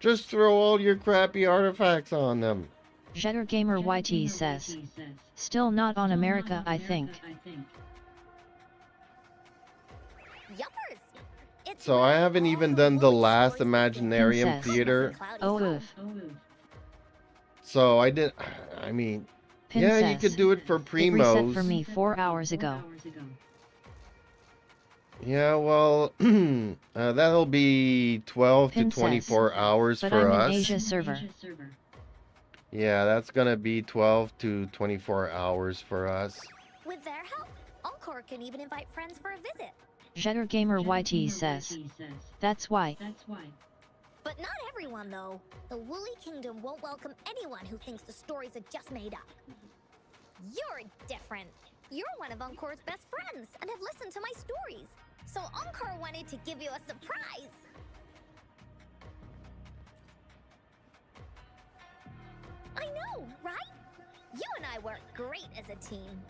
Just throw all your crappy artifacts on them. Jetter Gamer YT says. Still not on America, I think. Yuppers! It's So I where haven't all even the done the woolly last stories begin. Imaginarium Princess. Theater. Cloudy's Oh, home. oof. So I didn't. I mean, yeah, you could Princess. do it for It reset for primos. me 4 hours ago. Yeah, well, that'll be 12 to Princess. 24 hours But for I'm in us. Asia server. Yeah, that's gonna be 12 to 24 hours for us. With their help, Encore can even invite friends for a visit. Jetter Gamer YT says. That's why. But not everyone, though. The Woolly Kingdom won't welcome anyone who thinks the stories are just made up. You're different. You're one of Encore's best friends and have listened to my stories. So Encore wanted to give you a surprise. I know, right? You and I work great as a team.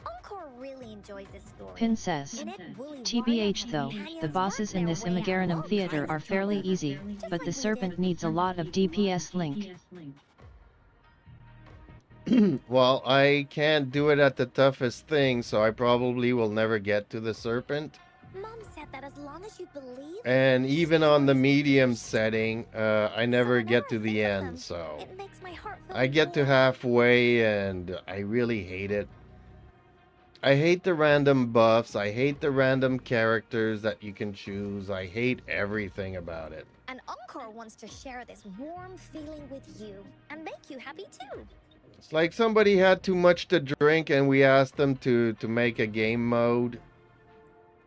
Encore really enjoys this story. Princess. In it, Woolly TBH warriors though, and companions the bosses work in their this way out of Imagaranum all theater kinds are of fairly trouble. easy, Just but like the we serpent did. needs a lot of DPS link. Well, I can't do it at the toughest thing, so I probably will never get to the serpent. Mom said that as long as you believe, And even on the stories will medium be setting, I So never whenever get to I the think of end, them, so it makes my heart feel I get to warm. halfway and I really hate it. I hate the random buffs, I hate the random characters that you can choose, I hate everything about it. And Encore wants to share this warm feeling with you and make you happy too. It's like somebody had too much to drink and we asked them to make a game mode,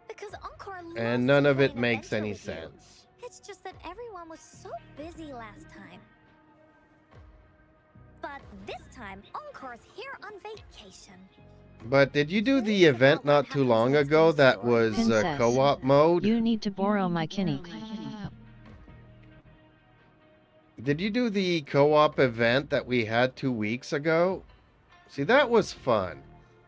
Because Encore loves and none to of play it an makes adventure any with you. sense. It's just that everyone was so busy last time. But this time, Encore's here on vacation. But did you do the Curious event about what not too happens long next in ago the that story. was Princess. co-op mode? You need to borrow my Kinny. Did you do the co-op event that we had 2 weeks ago? See, that was fun.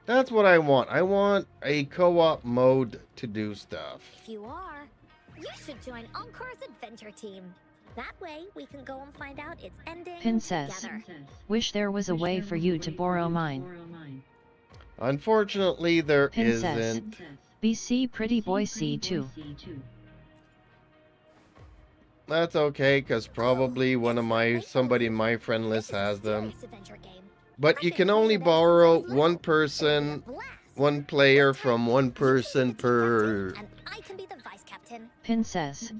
That's what I want. I want a co-op mode to do stuff. If you are, you should join Encore's adventure team. That way, we can go and find out its ending Princess. together. Wish there was a way for you to borrow mine. Unfortunately, there Princess. isn't. BC Pretty Boy C2. That's okay, because probably one of somebody in my friend This list is a has them. serious adventure game. But I've you been can playing only it ever since I borrow was little. one It'll be a person, blast. one player This time, from one you can be the person team per... captain, and I can be the vice captain. Princess.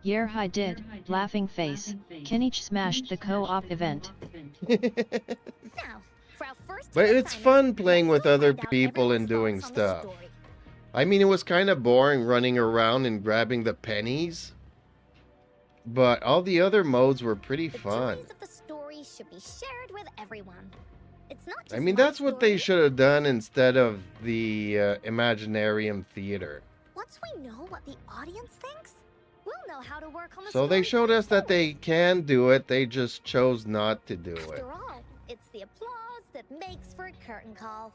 Yer I did, laughing face. Kinich smashed the co-op event. Now, for our first But team it's assignment, fun playing let's with go other find out people and everyone's doing thoughts on the stuff. story. I mean, it was kind of boring running around and grabbing the pennies. But all the other modes were pretty The fun. joys of the story should be shared with everyone. It's not just I mean, my that's what they story. should have done instead of the Imaginarium Theater. Once we know what the audience thinks, we'll know how to work on the So they story showed going us that they forward. can do it, they just chose not to do it. After all, it's the applause that makes for a curtain call.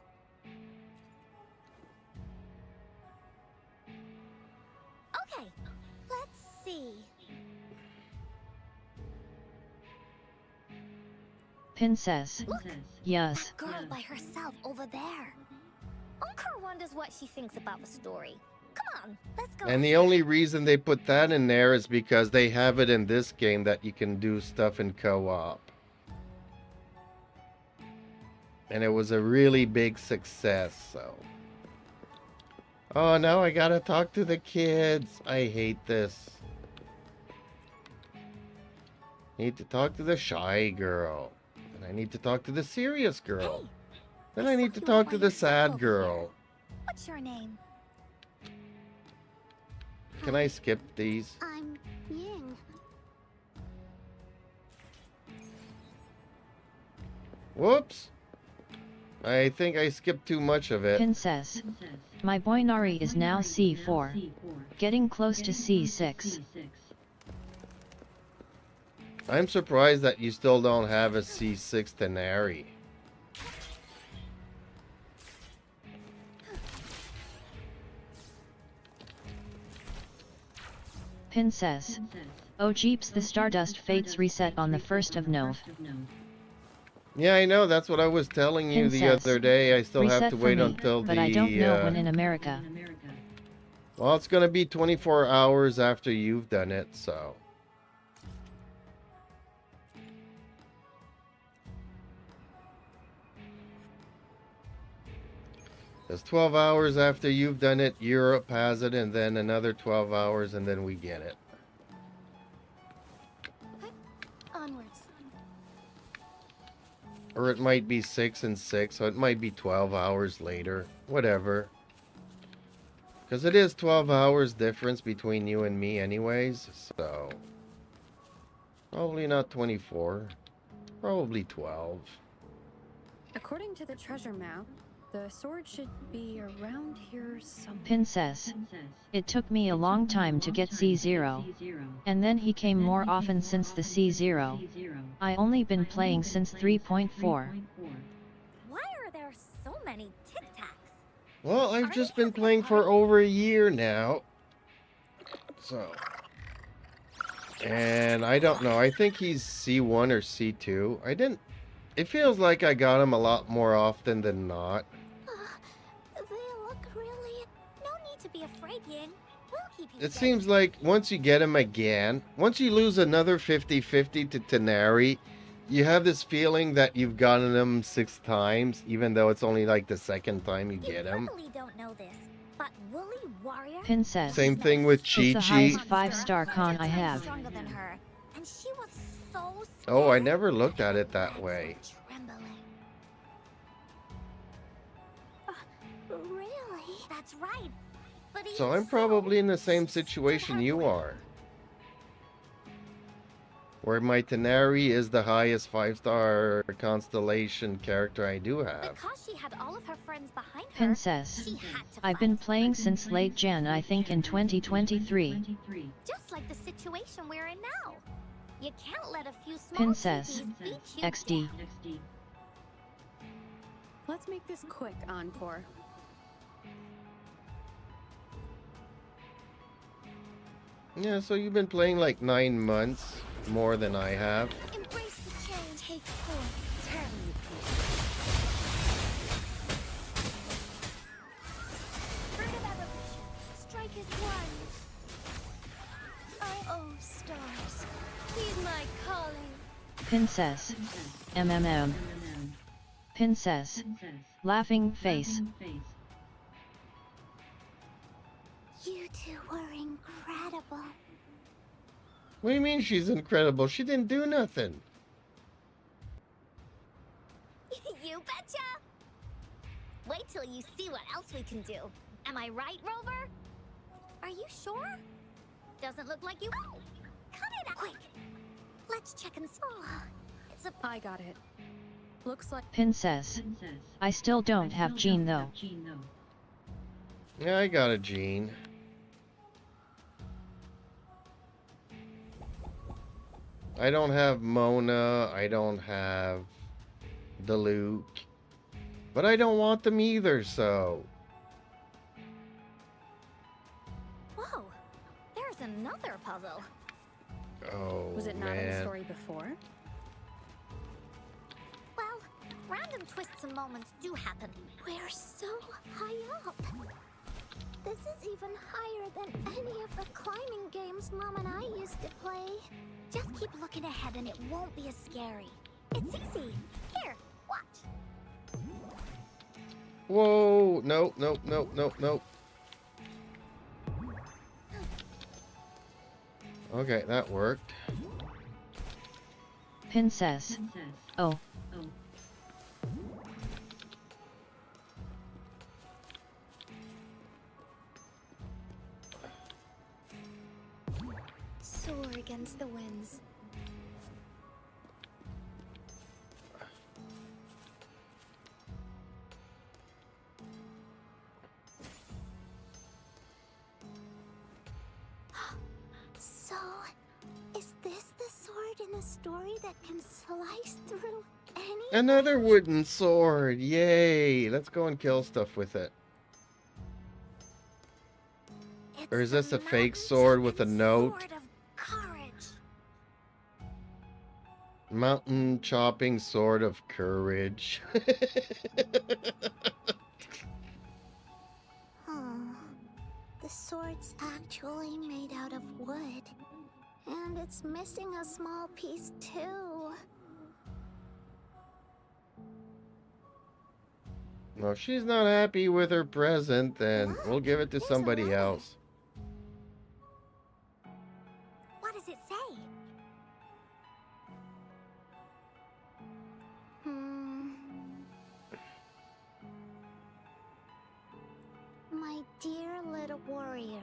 Okay, let's see. Princess. Look, Yes. that girl by herself over there. Encore wonders what she thinks about the story. Come on, let's go. And the only reason they put that in there is because they have it in this game that you can do stuff in co-op. And it was a really big success, so. Oh, now I gotta talk to the kids. I hate this. Need to talk to the shy girl. And I need to talk to the serious girl. Hey, Then I I saw need to you talk by to the yourself sad over girl. here. What's your name? Can I skip these? I'm Ying. Whoops. I think I skipped too much of it. Princess. My boy Nari is now C4. Getting close to C6. I'm surprised that you still don't have a C6 Tenari. Princess. Oh jeeps, the Stardust Fates reset on the 1st of Nov. Yeah, I know. That's what I was telling you the Princess. other day. I still have Reset to for wait me, until but I don't the. know when in America. Well, it's gonna be 24 hours after you've done it, so. It's 12 hours after you've done it, Europe has it, and then another 12 hours, and then we get it. Onwards. Or it might be 6 and 6, so it might be 12 hours later. Whatever. Because it is 12 hours difference between you and me anyways, so... Probably not 24. Probably 12. According to the treasure map, the sword should be around here somewhere. Princess. It took me a long time to get C0. And then he came more often since the C0. I only been playing since 3.4. Why are there so many Tic Tacs? Well, I've just been playing for over a year now. So... And I don't know. I think he's C1 or C2. I didn't... It feels like I got him a lot more often than not. They look really... No need to be afraid, Ying. We'll keep you It safe. seems like once you get him again, once you lose another 50-50 to Tanari, you have this feeling that you've gotten him 6 times, even though it's only like the second time you get him. You probably don't know this, but Woolly Warrior... Princess. Same thing with It's the Chi-Chi. highest 5-star con I have. Stronger than her, and she was so Oh, I scared. never looked at it that Hands way. were trembling. Really? That's right. But he So is I'm probably in the same she stood situation her you ground. are. Where my Tanari is the highest 5-star constellation character I do have. Because she had all of her friends behind her, Princess. she had to I've been fight. playing since late Jan, I think in 2023. Just like the situation we're in now. You can't let a few small Princess. cuties beat you XD. down. Let's make this quick, Encore. Yeah, so you've been playing like 9 months, more than I have. Embrace the change. Take 4. Turn you Further evolution. Strike is one. Oh, stars. Heed my calling. Princess. MMM. Princess. Laughing face. You two were incredible. What do you mean she's incredible? She didn't do nothing. You betcha! Wait till you see what else we can do. Am I right, Rover? Are you sure? Doesn't look like you... Oh! Cut it out! Quick! Let's check and see. Oh, it's a... I got it. Looks like Princess. I still don't have Jean though. Yeah, I got a Gene. I don't have Mona. I don't have the Luke. But I don't want them either, so... Whoa! There's another puzzle. Oh, Was it not in the man. story before? Well, random twists and moments do happen. We're so high up. This is even higher than any of the climbing games Mom and I used to play. Just keep looking ahead and it won't be as scary. It's easy. Here, watch. Whoa! Nope, nope, nope, nope, nope. Okay, that worked. Princess. Oh. Soar against the winds. So, is this the sword in the story that can slice through any... Another wooden sword! Yay! Let's go and kill stuff with it. It's Or is the this a fake mountain sword with a giant's note? sword of courage. Mountain chopping sword of courage. Oh, the sword's actually made out of wood. And it's missing a small piece too. Well, if she's not happy with her present, then we'll give it to Here's a somebody letter. else. What does it say? My dear little warrior,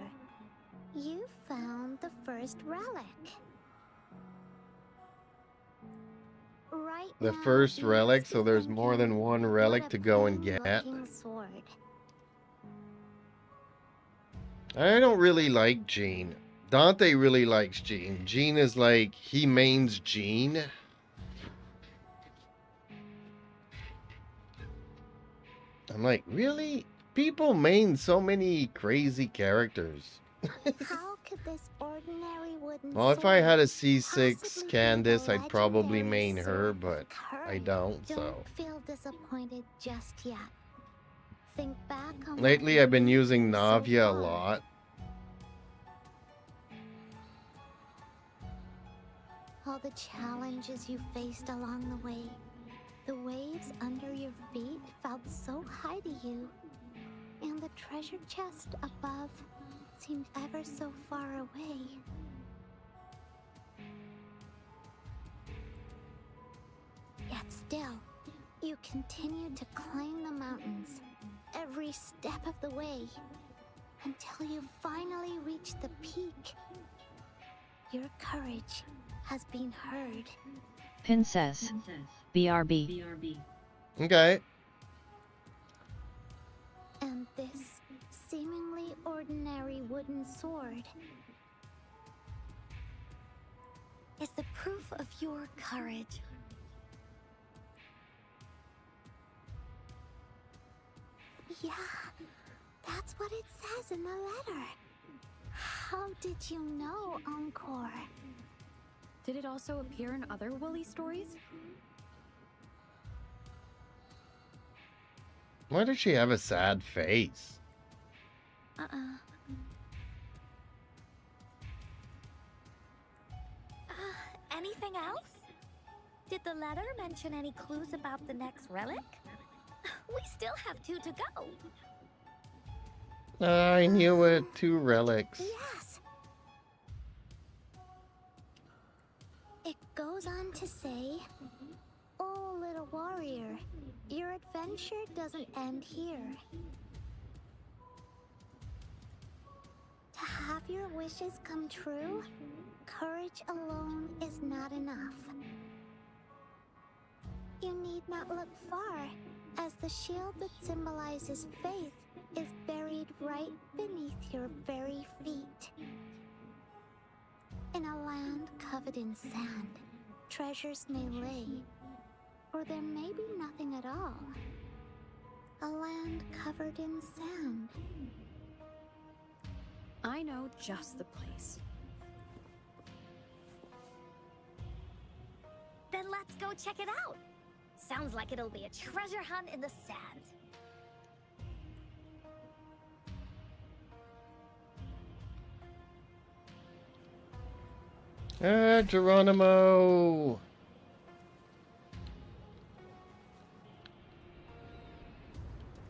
you found the first relic. Right The now, first you relic, must so be there's more than thinking, one "What relic a to go and plain get. looking sword." I don't really like Jean. Dante really likes Jean. Jean is like, he mains Jean. I'm like, really? People main so many crazy characters. How could this ordinary wooden Well, if I sword had a C6 possibly be Candace, the I'd probably legendary main her, sword of but I courage? don't, so. Don't feel disappointed just yet. Think back on Lately, what I've been you've using been through so Navia a far. lot. All the challenges you faced along the way. The waves under your feet felt so high to you. And the treasure chest above seemed ever so far away. Yet still, you continued to climb the mountains, every step of the way, until you finally reached the peak. Your courage has been heard. Princess. BRB. Okay. And this seemingly ordinary wooden sword is the proof of your courage. Yeah, that's what it says in the letter. How did you know, Encore? Did it also appear in other Woolly stories? Why does she have a sad face? Anything else? Did the letter mention any clues about the next relic? We still have 2 to go. I knew it. 2 relics. Yes. It goes on to say, "Oh, little warrior, your adventure doesn't end here. To have your wishes come true, courage alone is not enough. You need not look far, as the shield that symbolizes faith is buried right beneath your very feet. In a land covered in sand, treasures may lay, or there may be nothing at all. A land covered in sand." I know just the place. Then let's go check it out. Sounds like it'll be a treasure hunt in the sand. Geronimo!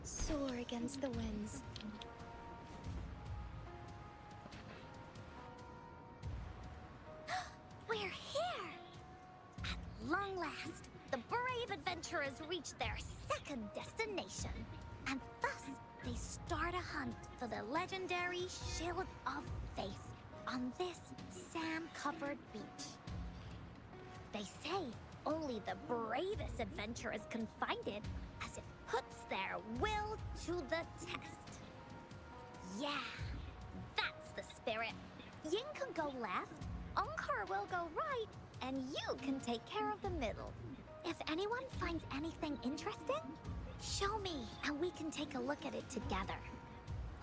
Soar against the winds. We're here! At long last, the brave adventurers reach their second destination. And thus, they start a hunt for the legendary Shield of Faith on this sand-covered beach. They say only the bravest adventurers can find it, as it puts their will to the test. Yeah, that's the spirit. Yin can go left, Encore will go right, and you can take care of the middle. If anyone finds anything interesting, show me, and we can take a look at it together.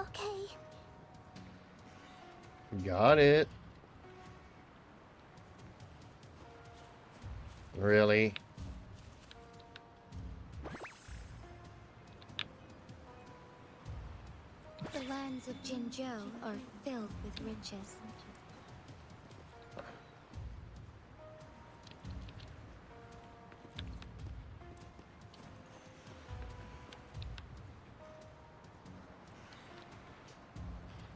Okay. Got it. Really? The lands of Jinzhou are filled with riches.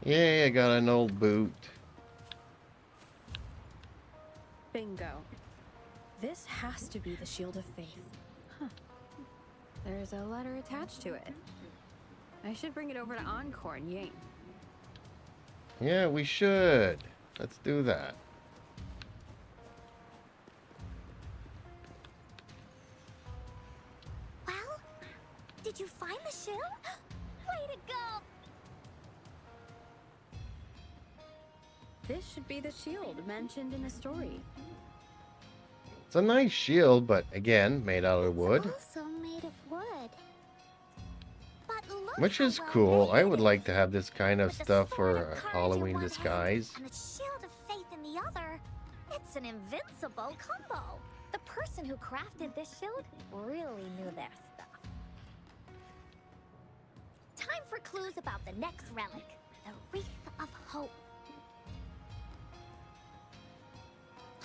Yeah, I got an old boot. Bingo. This has to be the Shield of Faith. Huh. There's a letter attached to it. I should bring it over to Encore and Ying. Yeah, we should. Let's do that. Well, did you find the shield? Way to go! This should be the shield mentioned in the story. It's a nice shield, but again, made out of wood. It's also made of wood. But look Which how is well cool. made I it would is. like to have this kind of With the stuff sword for of a courage in Halloween one hand disguise. And the shield of faith in the other. It's an invincible combo. The person who crafted this shield really knew their stuff. Time for clues about the next relic, the Wreath of Hope.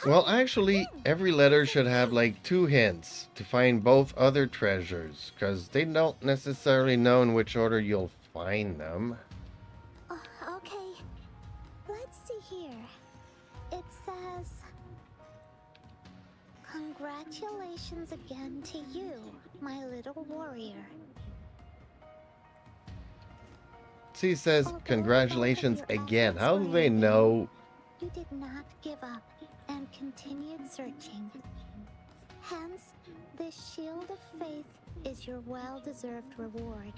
Well, actually, every letter should have like 2 hints to find both other treasures, because they don't necessarily know in which order you'll find them. Okay, let's see here. It says, "Congratulations again to you, my little warrior." See, it says, Although congratulations both of your again. efforts How were do they in vain, know? You did not give up and continued searching. Hence, this shield of faith is your well-deserved reward.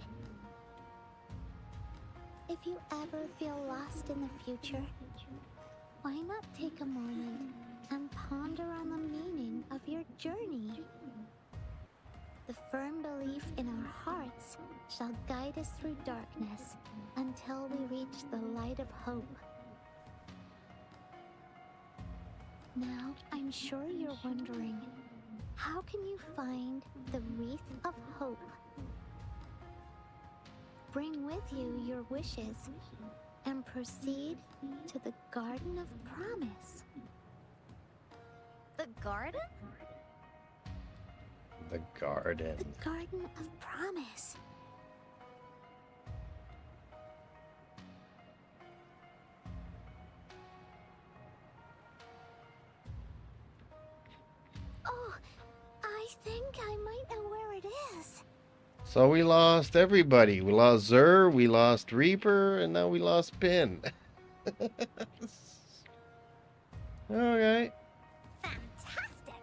If you ever feel lost in the future, why not take a moment and ponder on the meaning of your journey? The firm belief in our hearts shall guide us through darkness until we reach the light of hope. Now, I'm sure you're wondering, how can you find the Wreath of Hope? Bring with you your wishes and proceed to the Garden of Promise. The garden? The garden. The Garden of Promise. Oh, I think I might know where it is. So we lost everybody. We lost Zur, we lost Reaper, and now we lost Pin. Okay. Fantastic!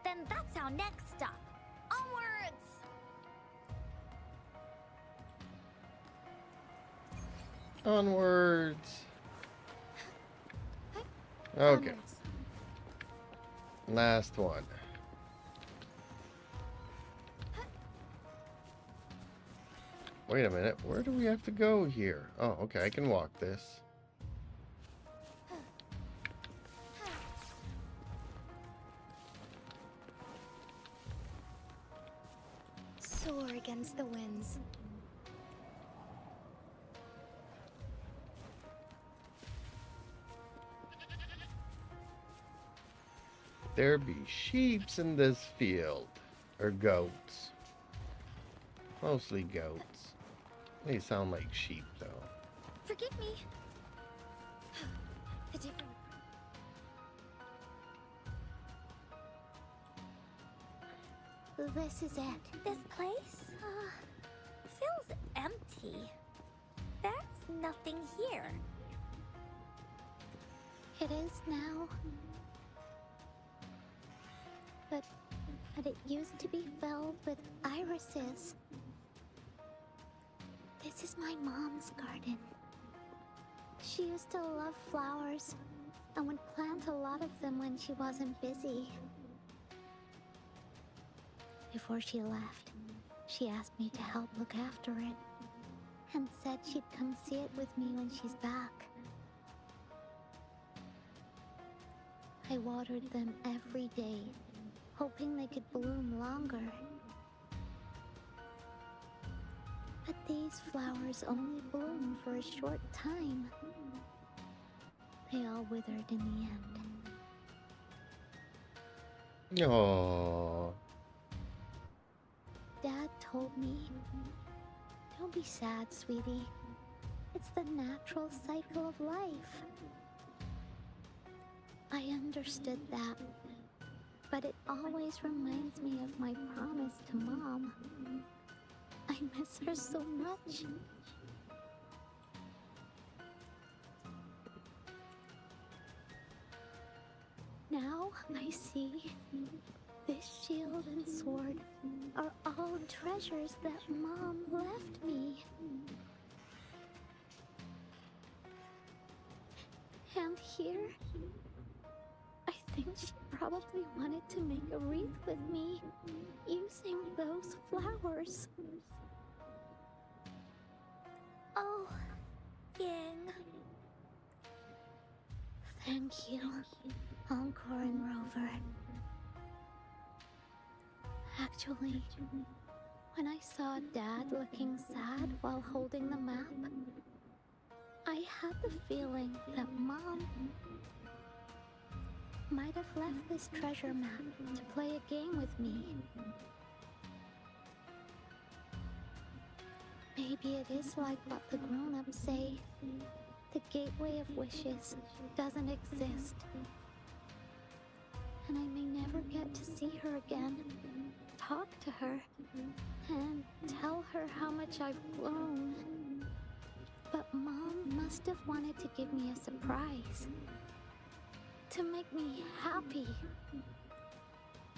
Then that's our next stop. Onwards! Onwards. Okay. Onwards. Last one. Wait a minute. Where do we have to go here? Oh, okay. I can walk this. Soar against the winds. There be sheeps in this field. Or goats. Mostly goats. They sound like sheep, though. Forgive me. The different... This is it. This place, feels empty. There's nothing here. It is now. But it used to be filled with irises. This is my mom's garden. She used to love flowers and would plant a lot of them when she wasn't busy. Before she left, she asked me to help look after it and said she'd come see it with me when she's back. I watered them every day hoping they could bloom longer. But these flowers only bloom for a short time. They all withered in the end. Oh. Dad told me, don't be sad, sweetie. It's the natural cycle of life. I understood that, but it always reminds me of my promise to Mom. I miss her so much. Now I see this shield and sword are all treasures that Mom left me. And here, I think she probably wanted to make a wreath with me using those flowers. Oh, Ying. Thank you, Encore and Rover. Actually, when I saw Dad looking sad while holding the map, I had the feeling that Mom might have left this treasure map to play a game with me. Maybe it is like what the grown-ups say. The Gateway of Wishes doesn't exist. And I may never get to see her again, talk to her, and tell her how much I've grown. But Mom must have wanted to give me a surprise. To make me happy.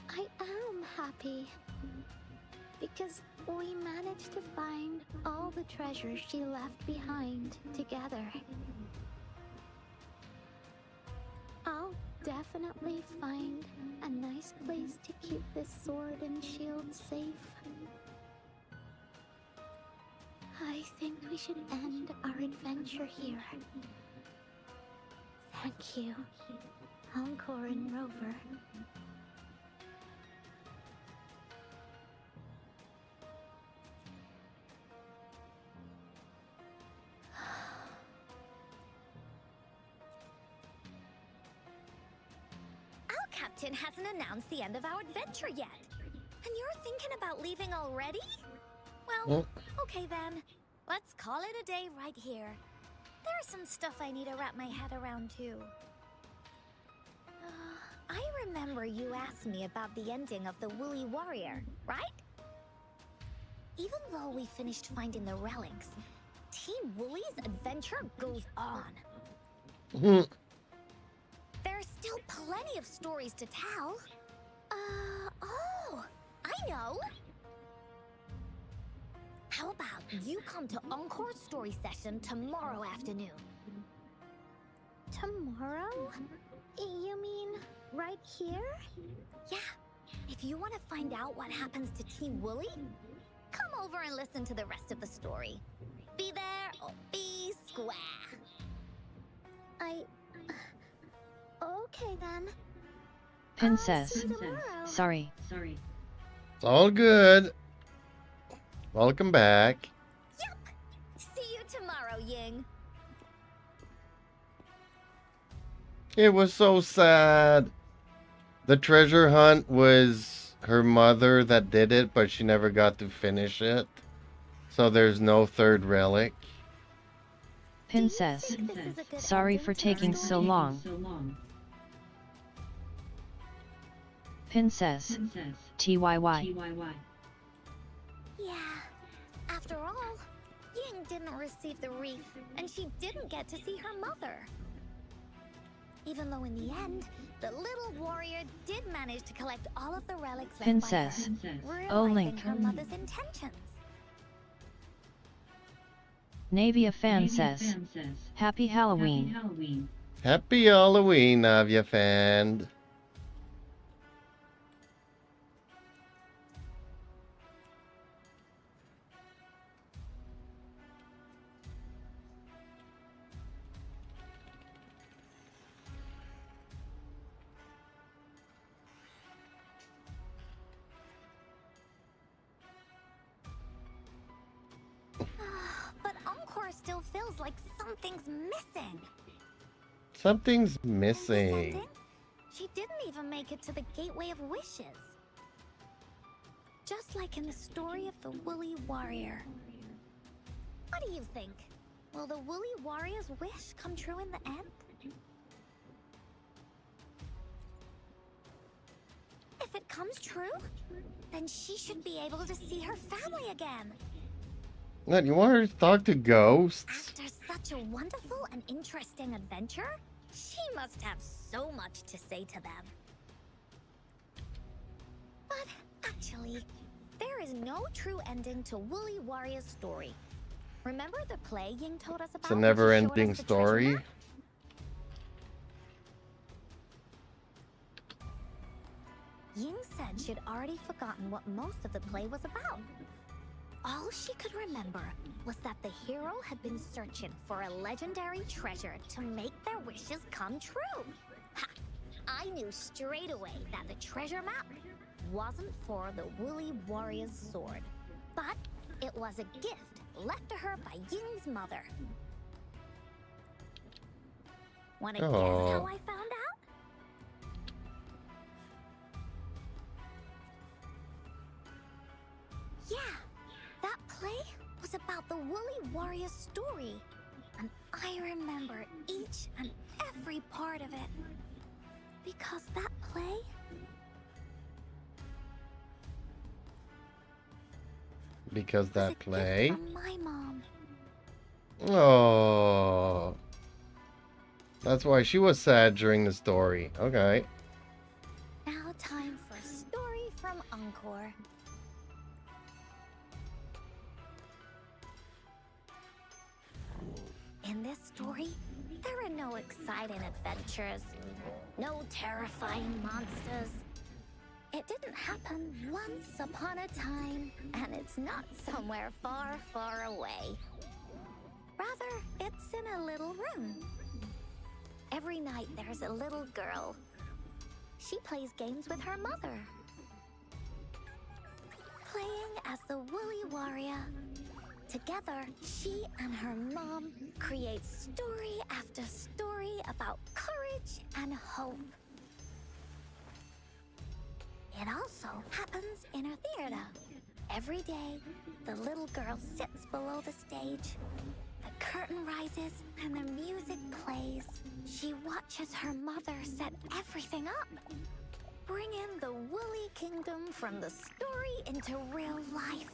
I am happy. Because we managed to find all the treasures she left behind together. I'll definitely find a nice place to keep this sword and shield safe. I think we should end our adventure here. Thank you, Encore and Rover. Our captain hasn't announced the end of our adventure yet. And you're thinking about leaving already? Well, okay then. Let's call it a day right here. There's some stuff I need to wrap my head around too. I remember you asked me about the ending of the Woolly Warrior, right? Even though we finished finding the relics, Team Woolly's adventure goes on. There's still plenty of stories to tell. Oh, I know! How about you come to Encore's story session tomorrow afternoon? Tomorrow? You mean right here? Yeah. If you want to find out what happens to Team Woolly, come over and listen to the rest of the story. Be there or be square. Okay then. Princess. Tomorrow. Sorry. It's all good. Welcome back. Yep. See you tomorrow, Ying. It was so sad. The treasure hunt was her mother that did it, but she never got to finish it. So there's no third relic. Princess. Sorry for taking so long. Princess. TYY. Yeah. After all, Ying didn't receive the wreath, and she didn't get to see her mother. Even though in the end, the little warrior did manage to collect all of the relics left Princess. by her, Oh, realizing Link. her mother's intentions. Navia fan says. Happy Halloween. Happy Halloween, Navia fan. something's missing. Something's In this missing. ending, she didn't even make it to the Gateway of Wishes. Just like in the story of the Woolly Warrior. What do you think? Will the Woolly Warrior's wish come true in the end? If it comes true, then she should be able to see her family again. What, you want her to talk to ghosts? After such a wonderful and interesting adventure, she must have so much to say to them. But actually, there is no true ending to Woolly Warrior's story. Remember the play Ying told us about? It's a when she showed never-ending us the treasure story. map? Ying said she'd already forgotten what most of the play was about. All she could remember was that the hero had been searching for a legendary treasure to make their wishes come true. Ha! I knew straight away that the treasure map wasn't for the Woolly Warrior's sword, but it was a gift left to her by Ying's mother. Wanna guess how I found out? Yeah, that play was about the Woolly Warrior's story, and I remember each and every part of it. Because that play Because was a that gift play. from my mom. Oh. That's why she was sad during the story. Okay. Now time for a story from Encore. In this story, there are no exciting adventures, no terrifying monsters. It didn't happen once upon a time, and it's not somewhere far, far away. Rather, it's in a little room. Every night there's a little girl. She plays games with her mother. Playing as the Woolly Warrior. Together, she and her mom create story after story about courage and hope. It also happens in a theater. Every day, the little girl sits below the stage. The curtain rises and the music plays. She watches her mother set everything up. Bring in the Woolly Kingdom from the story into real life.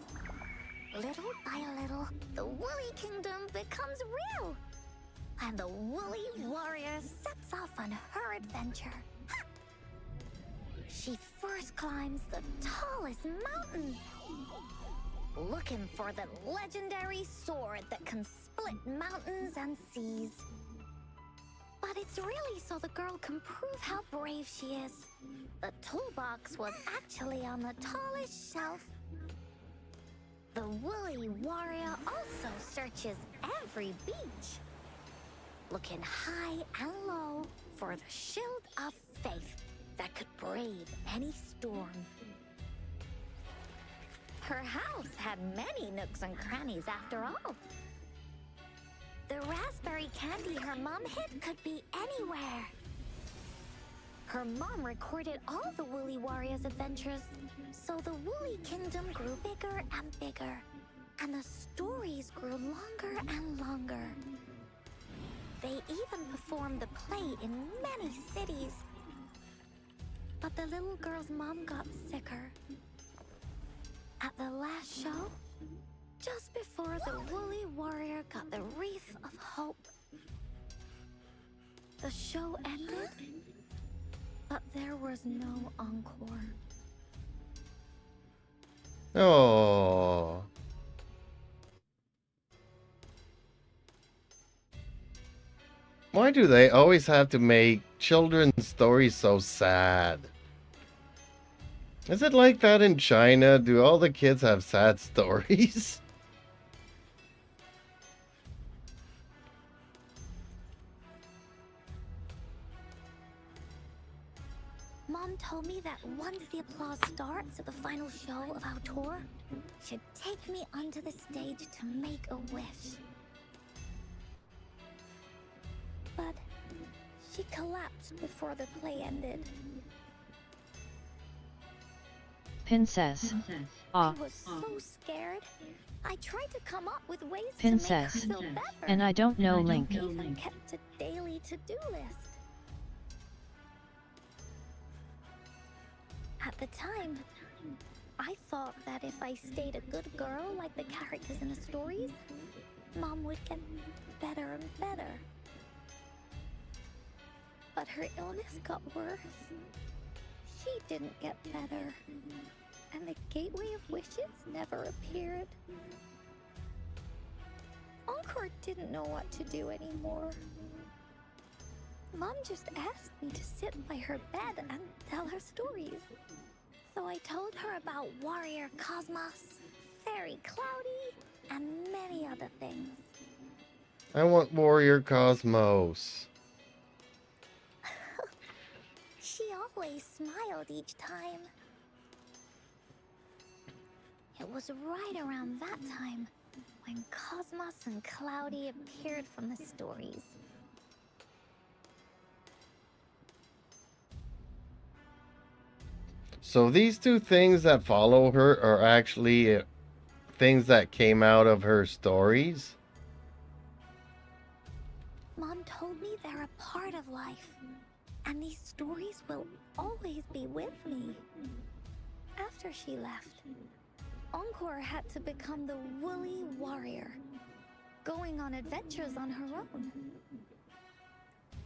Little by little, the Woolly Kingdom becomes real. And the Woolly Warrior sets off on her adventure. Ha! She first climbs the tallest mountain, looking for the legendary sword that can split mountains and seas. But it's really so the girl can prove how brave she is. The toolbox was actually on the tallest shelf. The Woolly Warrior also searches every beach, looking high and low for the shield of faith that could brave any storm. Her house had many nooks and crannies after all. The raspberry candy her mom hid could be anywhere. Her mom recorded all the Woolly Warrior's adventures, so the Woolly Kingdom grew bigger and bigger, and the stories grew longer and longer. They even performed the play in many cities. But the little girl's mom got sicker. At the last show, just before the Woolly Warrior got the Wreath of Hope, the show ended, but there was no encore. Oh. Why do they always have to make children's stories so sad? Is it like that in China? Do all the kids have sad stories? Mom told me that once the applause starts at the final show of our tour, she'd take me onto the stage to make a wish. She collapsed before the play ended. Princess. I was so scared. I tried to come up with ways Princess. to make her feel better. And I don't know Link. I even kept a daily to-do list. At the time, I thought that if I stayed a good girl like the characters in the stories, Mom would get better and better. But her illness got worse. She didn't get better. And the Gateway of Wishes never appeared. Encore didn't know what to do anymore. Mom just asked me to sit by her bed and tell her stories. So I told her about Warrior Cosmos, Fairy Cloudy, and many other things. I want Warrior Cosmos. She always smiled each time. It was right around that time when Cosmos and Cloudy appeared from the stories. So these two things that follow her are actually things that came out of her stories? Mom told me they're a part of life, and these stories will always be with me. After she left, Encore had to become the woolly warrior, going on adventures on her own.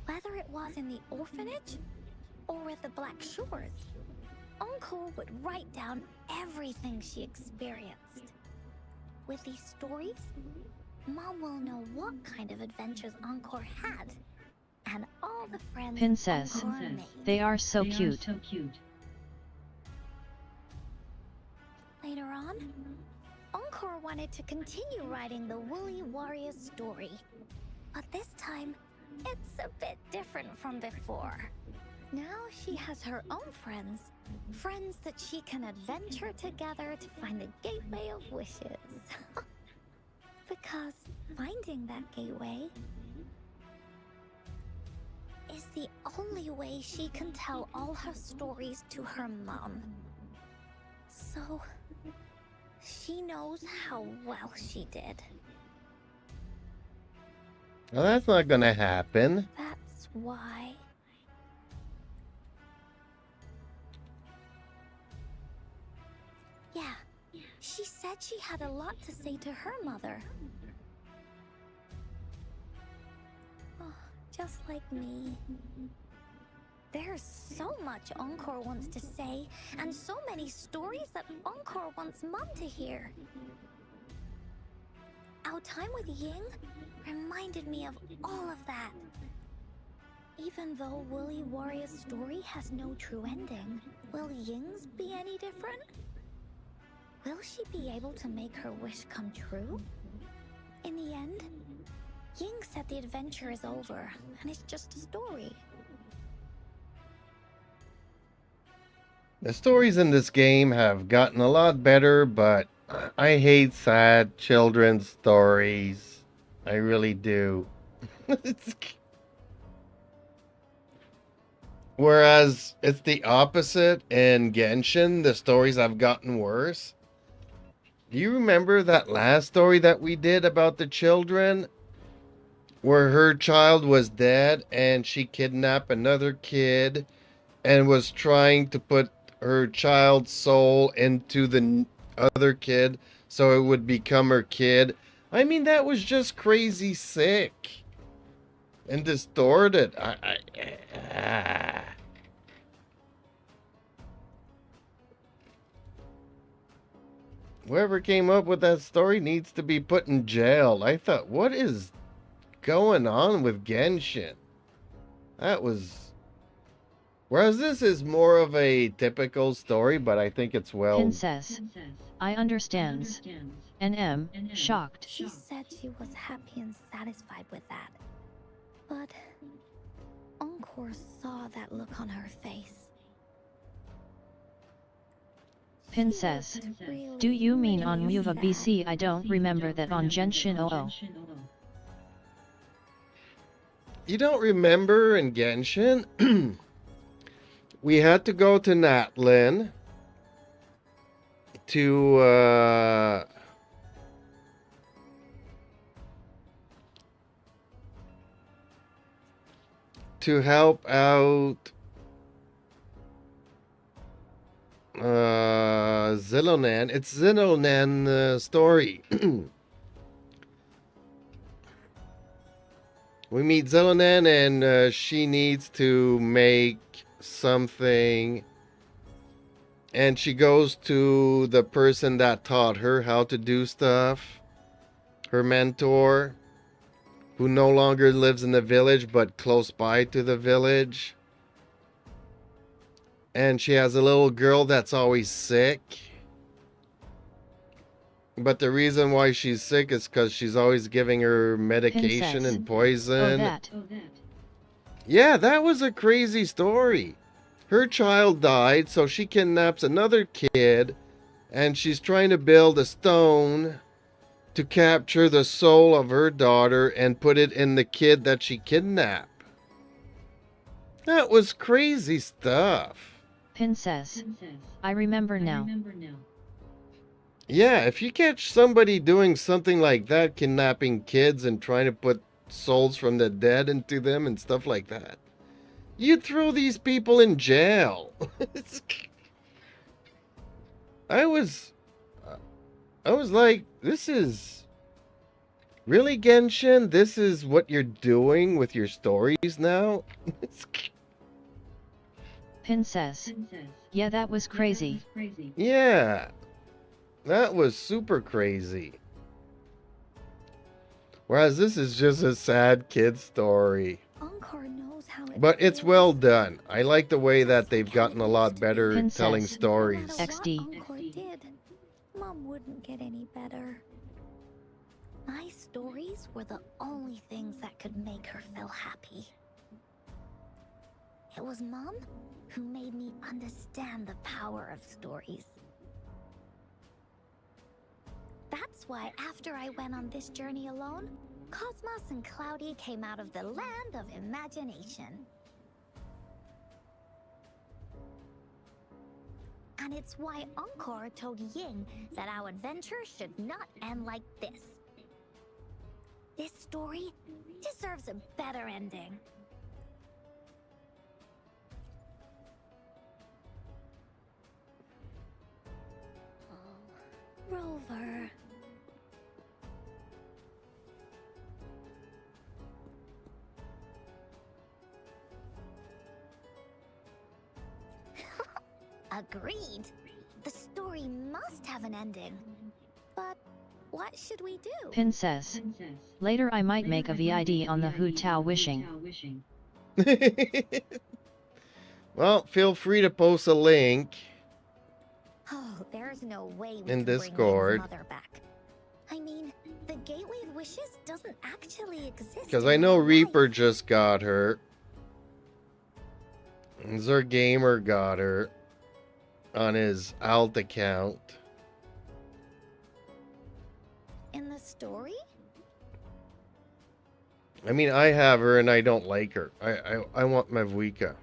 Whether it was in the orphanage or with the Black Shores, Encore would write down everything she experienced. With these stories, Mom will know what kind of adventures Encore had, and all the friends Princess. Encore made. They are so cute. Later on, Encore wanted to continue writing the Woolly Warrior story. But this time, it's a bit different from before. Now she has her own friends. Friends that she can adventure together to find the Gateway of Wishes. Because finding that gateway is the only way she can tell all her stories to her mom. So, she knows how well she did. Well, that's not gonna happen. That's why. Yeah, she said she had a lot to say to her mother. Oh, just like me. There's so much Encore wants to say, and so many stories that Encore wants Mom to hear. Our time with Ying reminded me of all of that. Even though Woolly Warrior's story has no true ending, will Ying's be any different? Will she be able to make her wish come true? In the end, Ying said the adventure is over, and it's just a story. The stories in this game have gotten a lot better, but I hate sad children's stories. I really do. Whereas it's the opposite in Genshin, the stories have gotten worse. Do you remember that last story that we did about the children? Where her child was dead and she kidnapped another kid and was trying to put her child's soul into the other kid so it would become her kid. I mean, that was just crazy sick and distorted. Whoever came up with that story needs to be put in jail. I thought, what is going on with Genshin? That was... Whereas this is more of a typical story, but I think it's well... Princess. I understands. NM, shocked. She said she was happy and satisfied with that. But Encore saw that look on her face. Princess. Do you mean on Muva BC? I don't remember that on Genshin 00. You don't remember in Genshin? We had to go to Natlin to help out Zilonan. It's Zilonan story. We meet Zilonan and she needs to make something, and she goes to the person that taught her how to do stuff, her mentor, who no longer lives in the village but close by to the village. And she has a little girl that's always sick. But the reason why she's sick is because she's always giving her medication Princess. and poison. Oh, that. Yeah, that was a crazy story. Her child died, so she kidnaps another kid, and she's trying to build a stone to capture the soul of her daughter and put it in the kid that she kidnapped. That was crazy stuff. Princess. I remember now. Yeah, if you catch somebody doing something like that, kidnapping kids and trying to put souls from the dead into them and stuff like that, you'd throw these people in jail. I was like, this is really Genshin? This is what you're doing with your stories now? Princess. Yeah, that was crazy. Yeah. That was super crazy. Whereas this is just a sad kid story. Encore knows how it But it's feels. well done. I like the way that they've gotten a lot better at Princess. telling No stories. matter what XD. Encore did, Mom wouldn't get any better. My stories were the only things that could make her feel happy. It was Mom who made me understand the power of stories. That's why after I went on this journey alone, Cosmos and Cloudy came out of the land of imagination. And it's why Encore told Ying that our adventure should not end like this. This story deserves a better ending. Oh, Rover. Agreed. The story must have an ending. But what should we do? Princess. Later I might make a VID on the Hu Tao wishing. Well, feel free to post a link. Oh, there's no way we In can Discord. bring Ying's mother back. I mean, the Gateway of Wishes doesn't actually exist. Because in I know real Reaper life. just got her. And Zergamer got her on his alt account. In the story? I mean, I have her and I don't like her. I want Mavuika.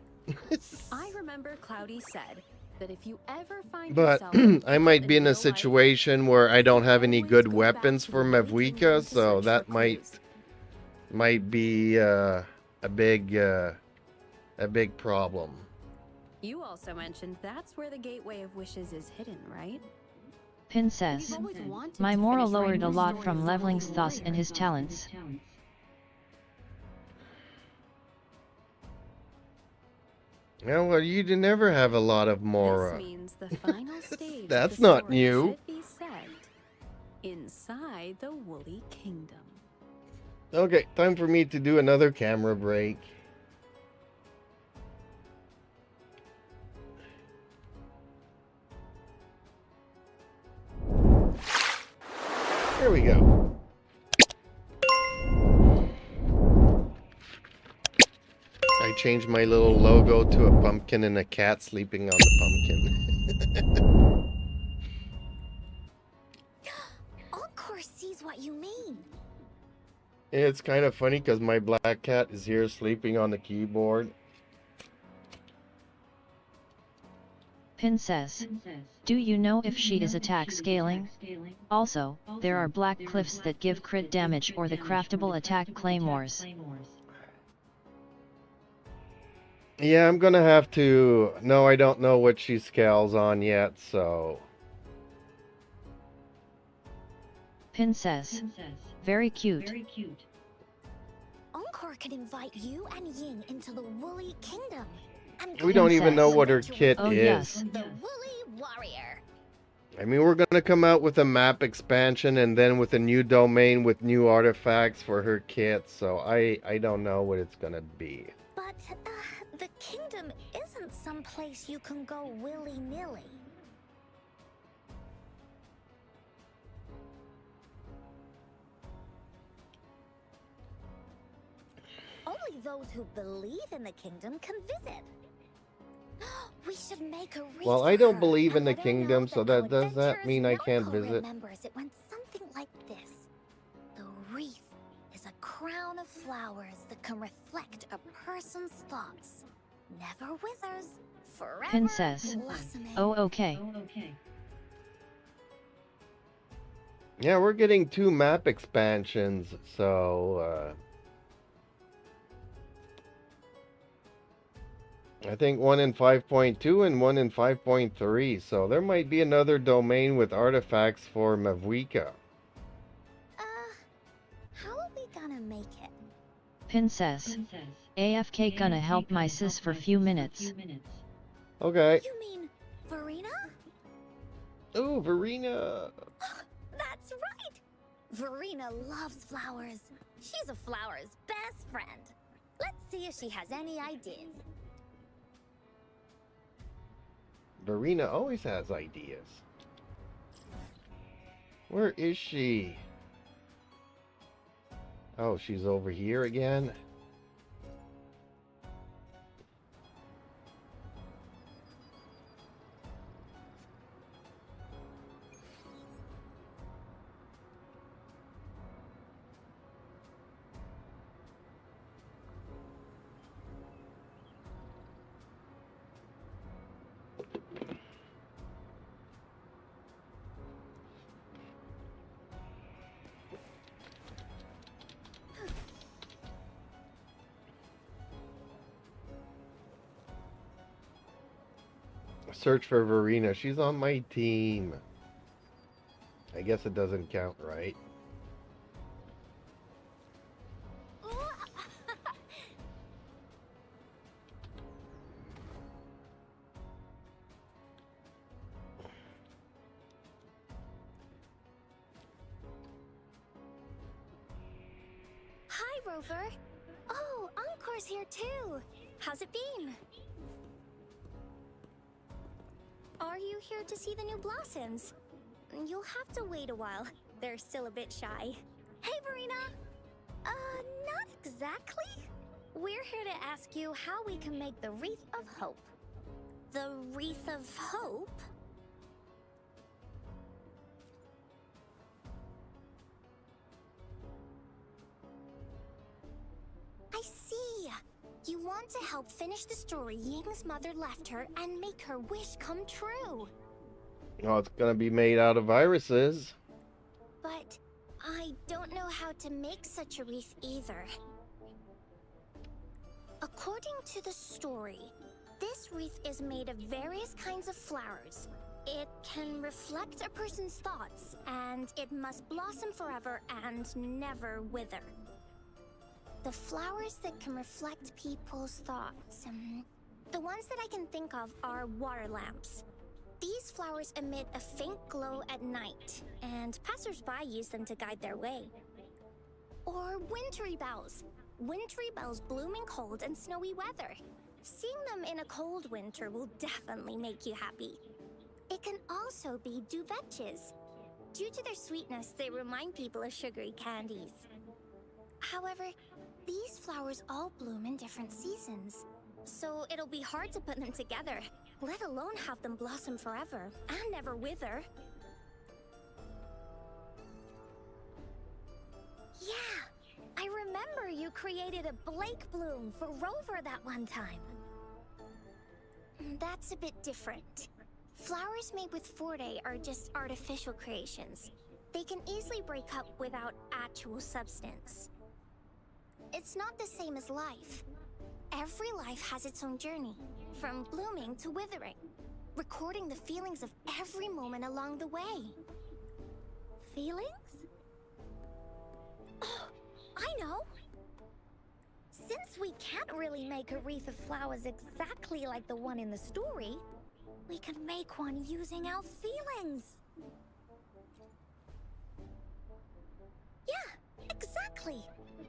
I remember Cloudy said that if you ever find But yourself I might be in a real life, situation where I don't have any always good go back weapons to for the Holy Mavuika, Kingdom to so search that for might clues. be a big problem. You also mentioned that's where the Gateway of Wishes is hidden, right? Princess. You've always wanted My to moral finish writing lowered a the lot story from of leveling the Stas warrior. and his talents. Yeah, well, you did never have a lot of This Mora. means the final stage of That's the not story new. should be set inside the Woolly Kingdom. Okay, time for me to do another camera break. Here we go. I changed my little logo to a pumpkin and a cat sleeping on the pumpkin. Encore sees what you mean. It's kind of funny because my black cat is here sleeping on the keyboard. Princess. Do you know if she is attack scaling? Also, there are black cliffs that give crit damage or the craftable attack claymores. Yeah, I'm gonna have to... No, I don't know what she scales on yet, so... Princess. Very cute. Encore could invite you and Ying into the Woolly Kingdom. And We don't even know what her kit Oh, is. yes. The Woolly Warrior. I mean, we're gonna come out with a map expansion and then with a new domain with new artifacts for her kit, so I don't know what it's gonna be. But the kingdom isn't some place you can go willy-nilly. Only those who believe in the kingdom can visit. We should make a wreath Well, for I don't her believe in and the let her kingdom, know so our that does that adventurers mean I can't Nonco visit? remembers it went something like this. The wreath is a crown of flowers that can reflect a person's thoughts. Never withers, forever Princess. blossoming. Oh, okay. Yeah, we're getting 2 map expansions, so I think one in 5.2 and one in 5.3, so there might be another domain with artifacts for Mavuika. How are we gonna make it? Princess. AFK gonna help my sis for few minutes. Okay. You mean Verena? Ooh, Verena! That's right! Verena loves flowers. She's a flower's best friend. Let's see if she has any ideas. Verena always has ideas. Where is she? Oh, she's over here again? Search for Verena. She's on my team. I guess it doesn't count, right? Hi, Rover. Oh, Encore's here too. How's it been? Are you here to see the new blossoms? You'll have to wait a while. They're still a bit shy. Hey, Verena! Not exactly. We're here to ask you how we can make the Wreath of Hope. The Wreath of Hope? I see. You want to help finish the story Ying's mother left her and make her wish come true. Oh, it's gonna be made out of viruses. But I don't know how to make such a wreath either. According to the story, this wreath is made of various kinds of flowers. It can reflect a person's thoughts, and it must blossom forever and never wither. The flowers that can reflect people's thoughts, the ones that I can think of are water lamps. These flowers emit a faint glow at night, and passers-by use them to guide their way. Or wintry bells. Wintry bells bloom in cold and snowy weather. Seeing them in a cold winter will definitely make you happy. It can also be duvetches. Due to their sweetness, they remind people of sugary candies. However, these flowers all bloom in different seasons, so it'll be hard to put them together, let alone have them blossom forever and never wither. Yeah, I remember you created a Blake bloom for Rover that one time. That's a bit different. Flowers made with Forte are just artificial creations. They can easily break up without actual substance. It's not the same as life. Every life has its own journey, from blooming to withering, recording the feelings of every moment along the way. Feelings? Oh, I know! Since we can't really make a wreath of flowers exactly like the one in the story, we can make one using our feelings. Yeah, exactly.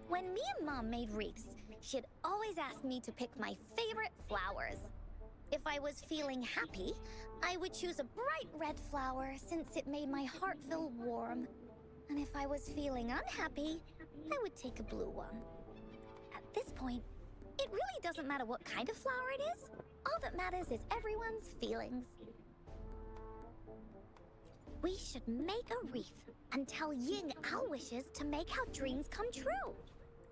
When me and Mom made wreaths, she'd always ask me to pick my favorite flowers. If I was feeling happy, I would choose a bright red flower since it made my heart feel warm. And if I was feeling unhappy, I would take a blue one. At this point, it really doesn't matter what kind of flower it is. All that matters is everyone's feelings. We should make a wreath and tell Ying our wishes to make our dreams come true.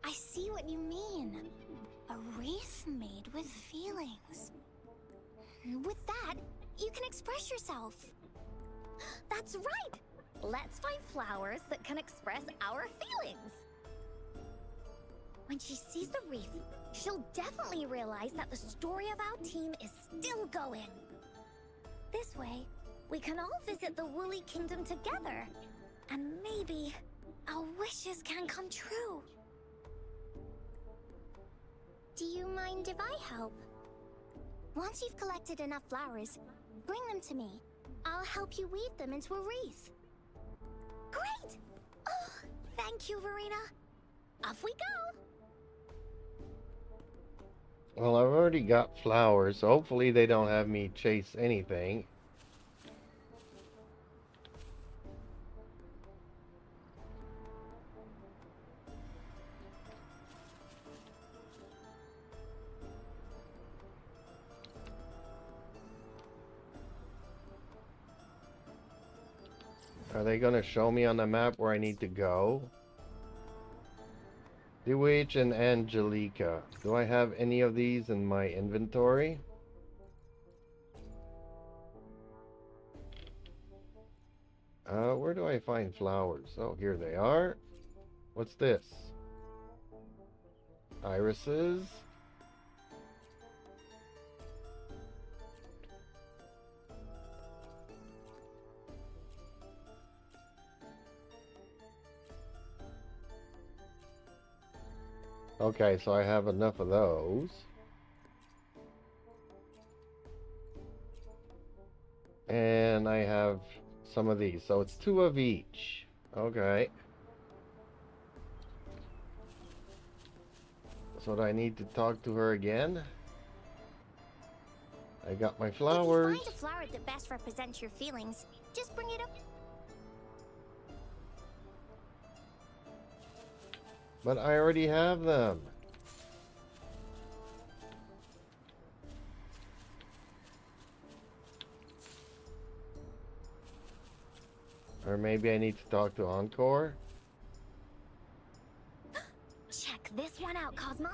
I see what you mean. A wreath made with feelings. With that, you can express yourself. That's right! Let's find flowers that can express our feelings. When she sees the wreath, she'll definitely realize that the story of our team is still going. This way, we can all visit the Woolly Kingdom together. And maybe our wishes can come true. Do you mind if I help? Once you've collected enough flowers, bring them to me. I'll help you weave them into a wreath. Great! Oh, thank you, Verena. Off we go! Well, I've already got flowers, so hopefully they don't have me chase anything. Are they going to show me on the map where I need to go? DeWitch and Angelica. Do I have any of these in my inventory? Where do I find flowers? Oh, here they are. What's this? Irises. Okay, so I have enough of those. And I have some of these, so it's 2 of each. Okay. So do I need to talk to her again? I got my flowers. If you find a flower that best represents your feelings, just bring it up. But I already have them. Or maybe I need to talk to Encore. Check this one out, Cosmos.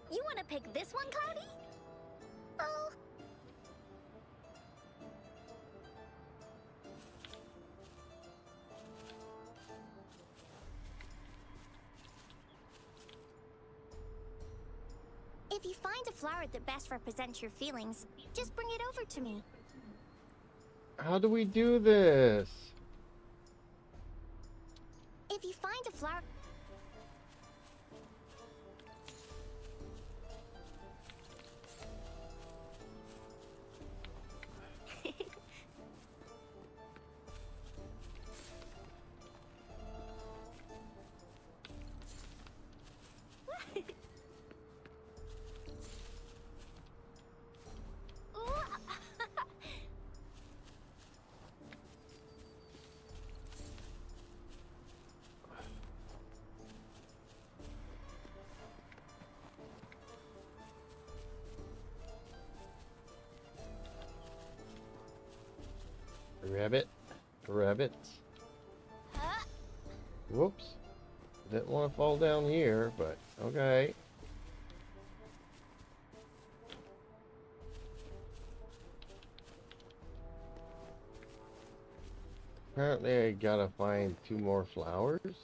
You want to pick this one, Cloudy? Oh. If you find a flower that best represents your feelings, just bring it over to me. How do we do this? If you find a flower... Rabbits. Whoops. Didn't want to fall down here, but okay. Apparently I gotta find 2 more flowers.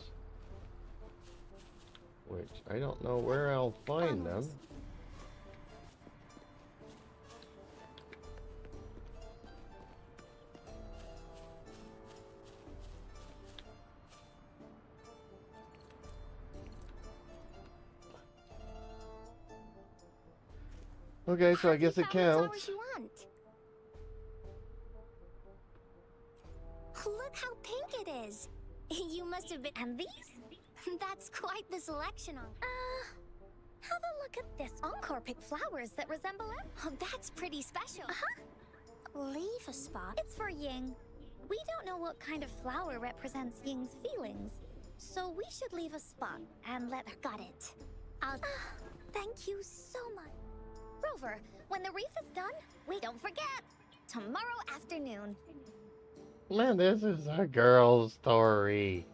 Which I don't know where I'll find them. Okay, so I guess it counts. Look how pink it is. You must have been. And these? That's quite the selection on. Have a look at this. Encore picked flowers that resemble it. Oh, that's pretty special. Leave a spot. It's for Ying. We don't know what kind of flower represents Ying's feelings, so we should leave a spot and let her. Got it. Thank you so much. Rover, when the reef is done, we don't forget. Tomorrow afternoon. Man, this is a girl's story.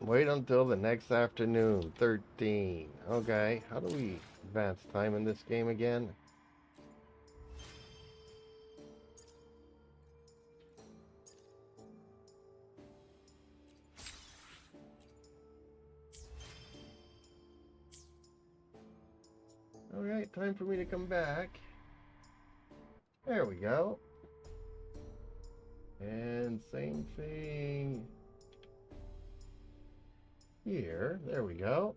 Wait until the next afternoon. 13. Okay, how do we advance time in this game again? Alright, time for me to come back. There we go. And same thing here. There we go.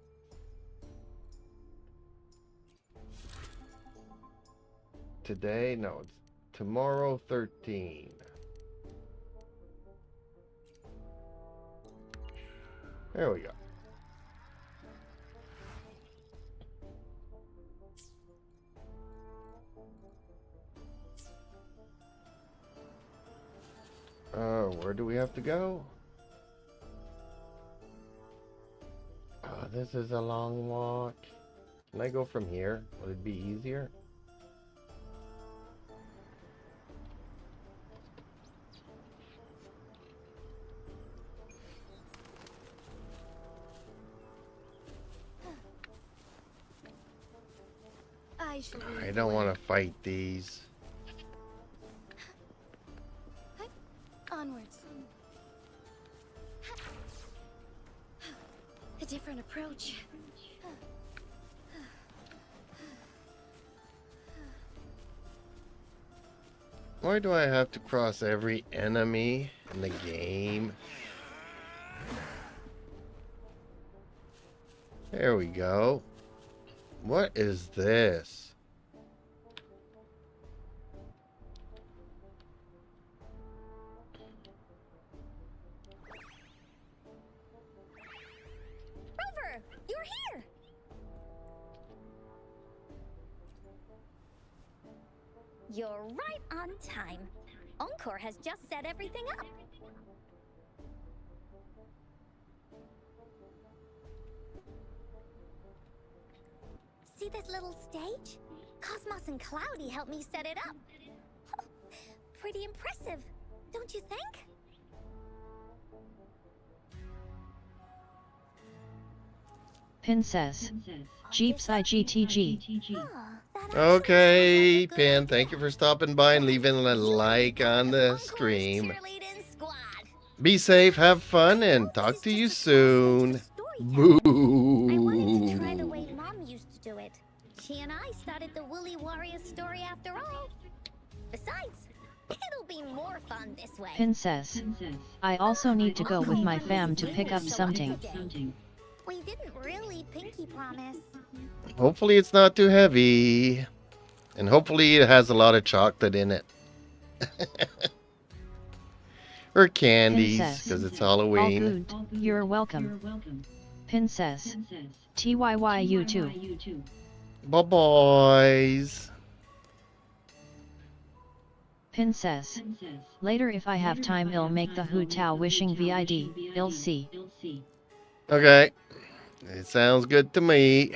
Today, no, it's tomorrow 13. There we go. Where do we have to go? Oh, this is a long walk. Can I go from here? Would it be easier? I don't want to fight these. Onwards. A different approach. Why do I have to cross every enemy in the game? There we go. What is this? Rover, you're here. You're right on time. Encore has just set everything up. See this little stage? Cosmos and Cloudy helped me set it up. Pretty impressive, don't you think? Princess. Jeeps IGTG. Okay, Pin, thank you for stopping by and leaving a like on the stream. Be safe, have fun, and talk to you soon. Boo. I wanted to try the way Mom used to do it. She and I started the Woolly Warrior story after all. Besides, it'll be more fun this way. Princess. I also need to go with my fam to pick up something. We didn't really pinky promise. Hopefully it's not too heavy. And hopefully it has a lot of chocolate in it. Or candies, because it's Halloween. All good. You're welcome. Princess. TYY too. Bye-boys. Princess. Later if I have time I'll make the Hu Tao wishing VID, I'll see. Okay. It sounds good to me.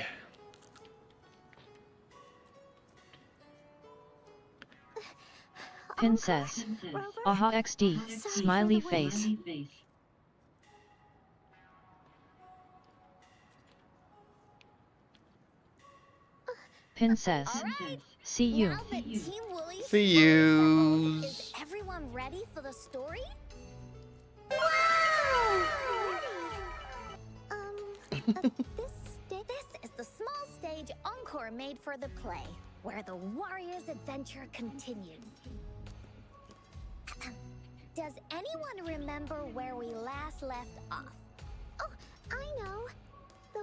Princess. Aha XD, smiley face. Princess. Alright, See you. now that Team Woolly's See fully yous. assembled, is everyone ready for the story? Wow! This is the small stage encore made for the play, where the warrior's adventure continues. Does anyone remember where we last left off? Oh, I know.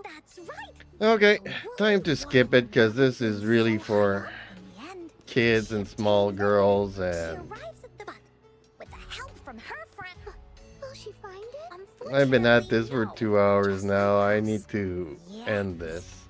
That's right. Okay, time to skip it because this is really for In the end, kids and small girls she and arrives at the butt with the help from her friend. Will she find it? I've been at this for Unfortunately, 2 hours Just now. like I us. need to Yes. end this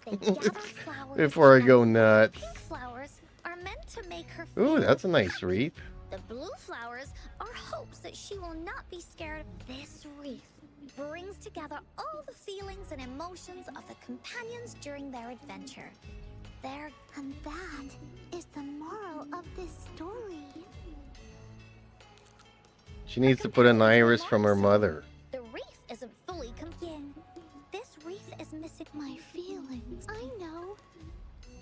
They gather flowers before I and go the nuts. pink flowers are meant to make her feel Ooh, that's a nice wreath. The blue flowers are hopes that she will not be scared. This wreath brings together all the feelings and emotions of the companions during their adventure. And that is the moral of this story. She needs to put an iris from her mother. The wreath isn't fully complete. This wreath is missing my feelings. I know.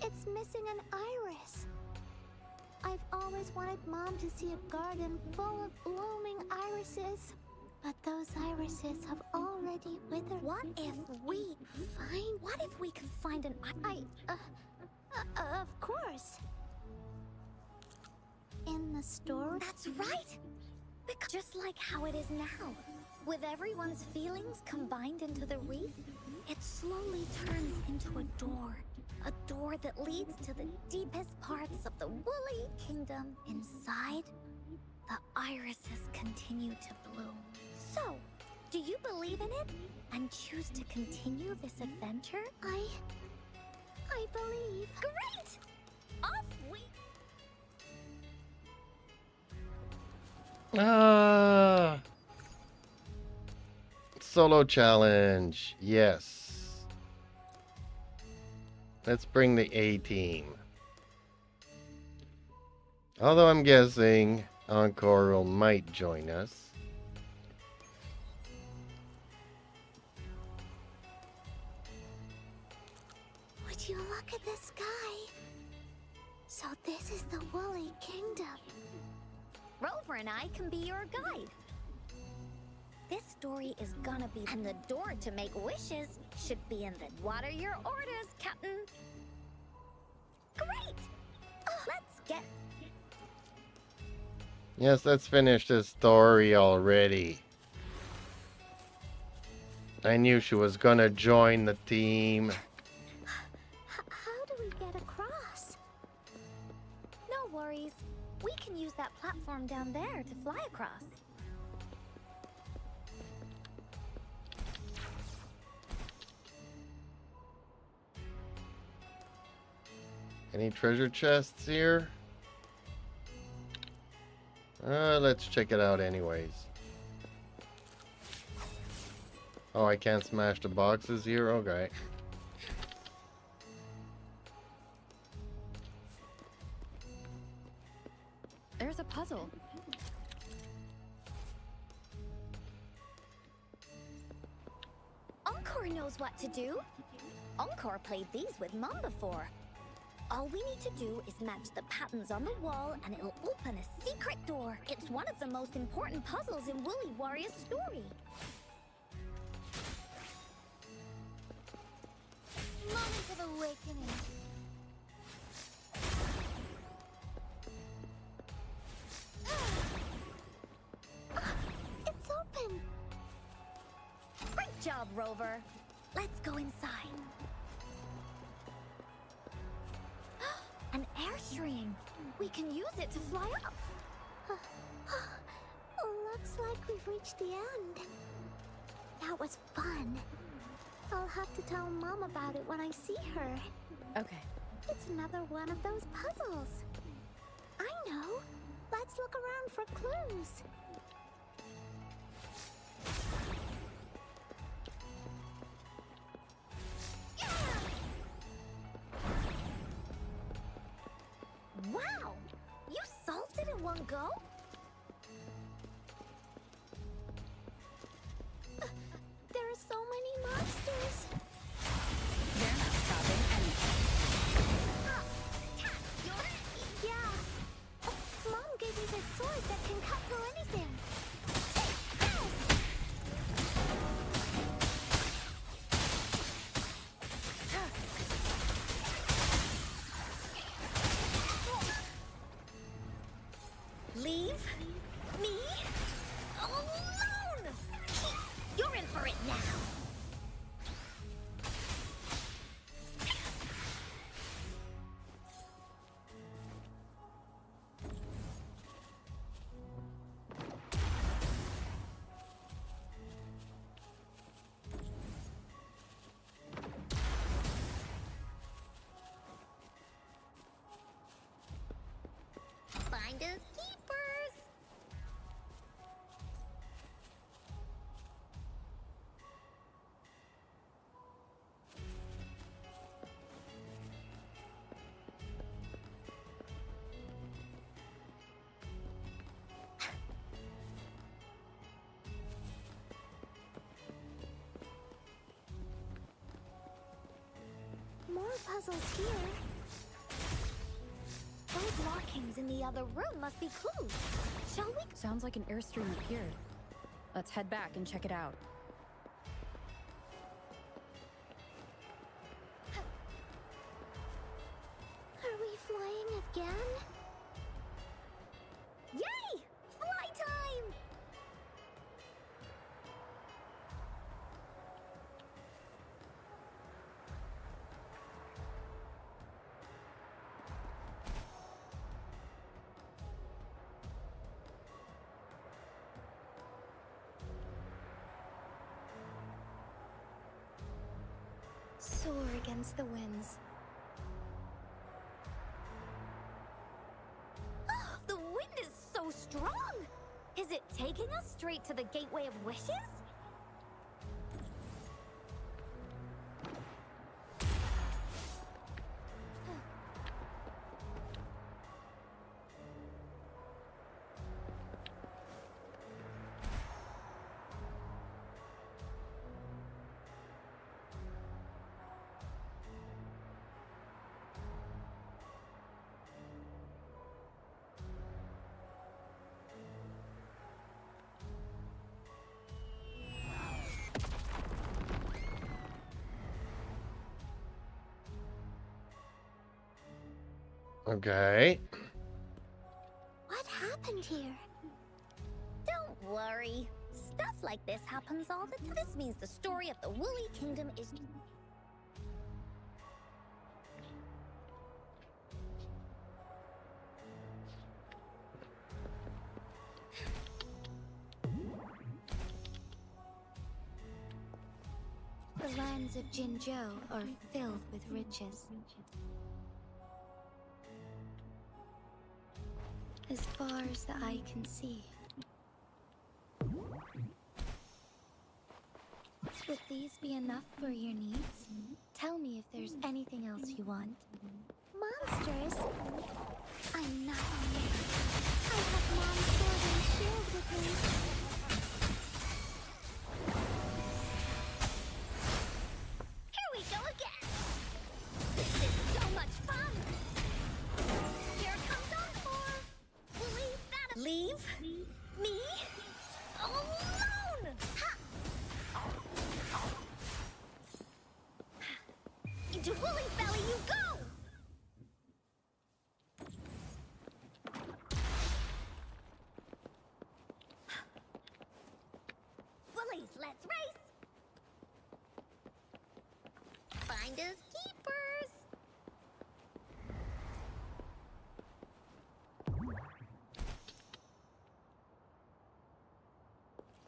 It's missing an iris. I've always wanted Mom to see a garden full of blooming irises. But those irises have already withered. What if we can find an of course. In the store? That's right. Because just like how it is now, with everyone's feelings combined into the wreath, it slowly turns into a door. A door that leads to the deepest parts of the Woolly Kingdom. Inside, the irises continue to bloom. So, do you believe in it and choose to continue this adventure? I believe. Great! Off we... Solo challenge. Yes. Let's bring the A team. Although I'm guessing Encore might join us. Would you look at the sky? So this is the Woolly Kingdom. Rover and I can be your guide. This story is gonna be... And the door to make wishes should be in the... What are your orders, Captain? Great! Let's get... Yes, let's finish this story already. I knew she was gonna join the team. How do we get across? No worries. We can use that platform down there to fly across. Any treasure chests here? Let's check it out anyways. Oh, I can't smash the boxes here? Okay. There's a puzzle. Encore knows what to do. Encore played these with Mom before. All we need to do is match the patterns on the wall and it'll open a secret door. It's one of the most important puzzles in Woolly Warrior's story. Moment of awakening. It's open. Great job, Rover. Let's go inside. An airstream. We can use it to fly up. Looks like we've reached the end. That was fun. I'll have to tell Mom about it when I see her. Okay. It's another one of those puzzles. I know. Let's look around for clues. Wow! You solved it in go? There are so many monsters. They're not stopping anything. Yeah. Oh, Mom gave me this sword that can cut through anything. Leave me alone! You're in for it now! Finders keepers! More puzzles here. Those markings in the other room must be clues. Shall we? Sounds like an airstream appeared. Let's head back and check it out. Are we flying again? Yay! Fly time! Soar against the winds. Oh, the wind is so strong! Is it taking us straight to the Gateway of Wishes? Okay. What happened here? Don't worry. Stuff like this happens all the time. This means the story of the Woolly Kingdom is... The lands of Jinzhou are filled with riches. As far as the eye can see. Would these be enough for your needs? Tell me if there's anything else you want. Monsters? I'm not scared. I have Mom's sword and shield with me. Here we go again! This is so much fun! Here comes Encore! Leave me alone! Ha! Into Woolly's belly you go! Woolies, let's race! Finders keepers!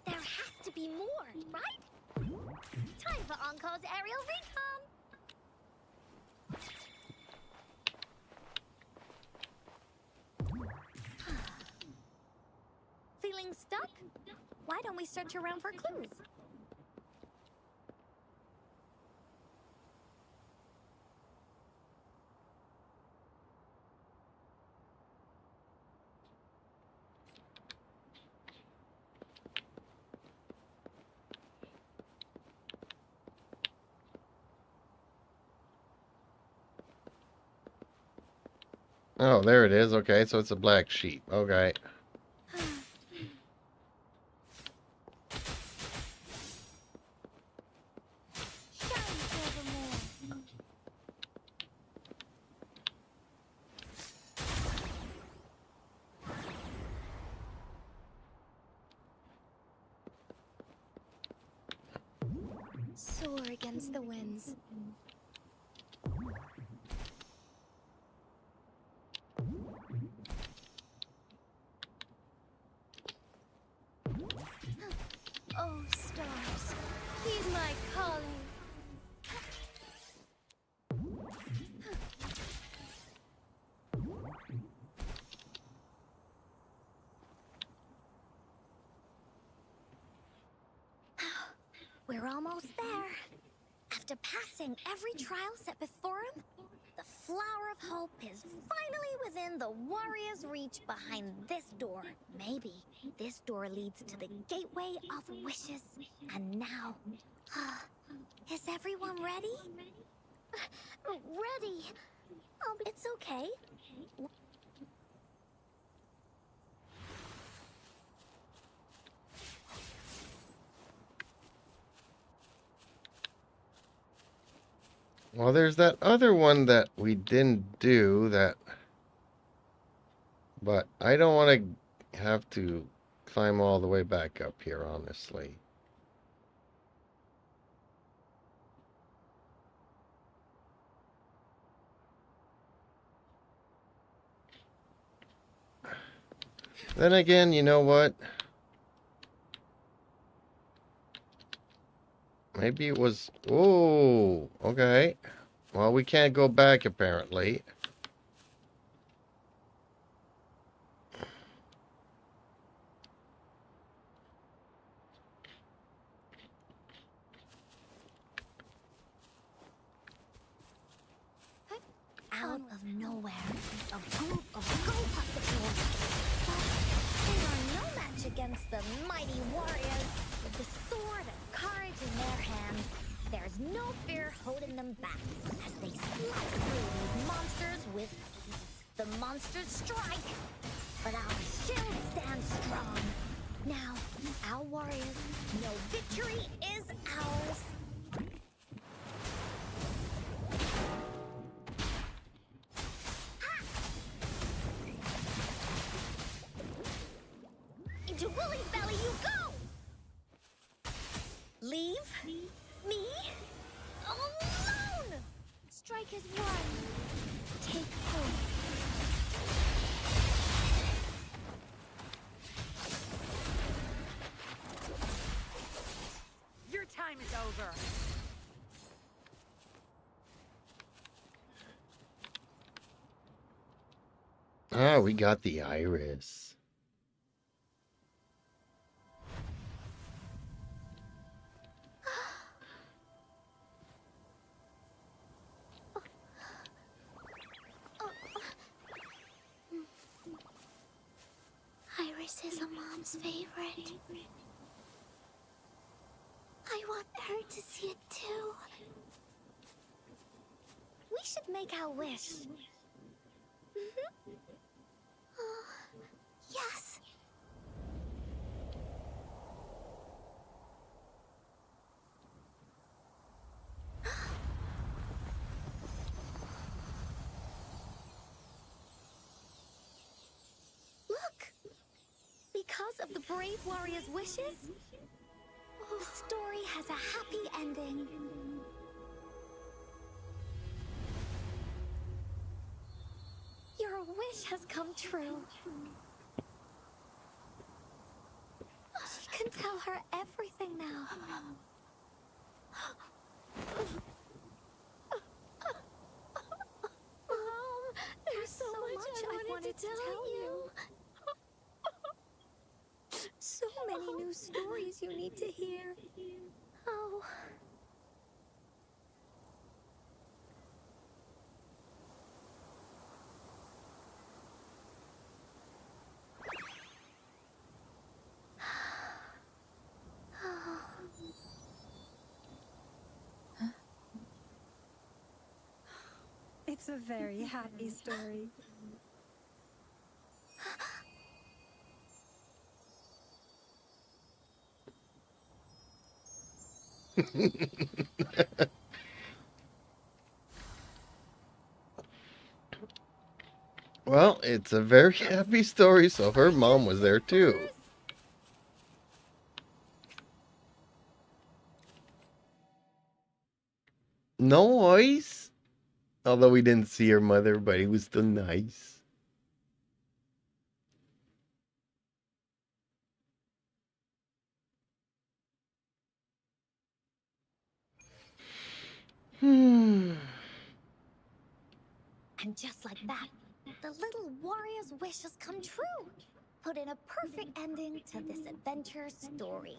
There has to be more, right? Time for Encore's aerial recon! Feeling stuck? Why don't we search around for clues? Oh, there it is. Okay, so it's a black sheep. Okay. Soar against the winds. Oh, stars, heed my calling. We're almost there. After passing every trial set before him, the Flower of Hope is finally within the warrior's reach behind this door. Maybe this door leads to the Gateway of Wishes. And now, is everyone ready? Ready? Oh, it's okay. Well, there's that other one that we didn't do that, but I don't want to have to climb all the way back up here, honestly. Then again, you know what? Maybe it was... Oh, okay. Well, we can't go back, apparently. Out of nowhere, a group of go-pups appear. But they are no match against the mighty warriors. With the sword and courage in their hands, there's no fear holding them back as they slice through these monsters with ease. The monsters strike, but our shield stands strong. Now, our warriors know victory is ours. Into Willie's belly you go! Leave? Me? Alone! Strike is one. Take hope. Your time is over. Ah, we got the iris. Iris is a mom's favorite. I want her to see it too. We should make our wish. Yes. Look! Because of the brave warrior's wishes, the story has a happy ending. Your wish has come true. She can tell her everything now. Mom, there's so much I wanted to tell you. So many new stories you need to hear. Oh. It's a very happy story. Well, it's a very happy story, so her mom was there too. Nice. Although we didn't see her mother, but it was still nice. Hmm. And just like that, the little warrior's wishes come true, put in a perfect ending to this adventure story.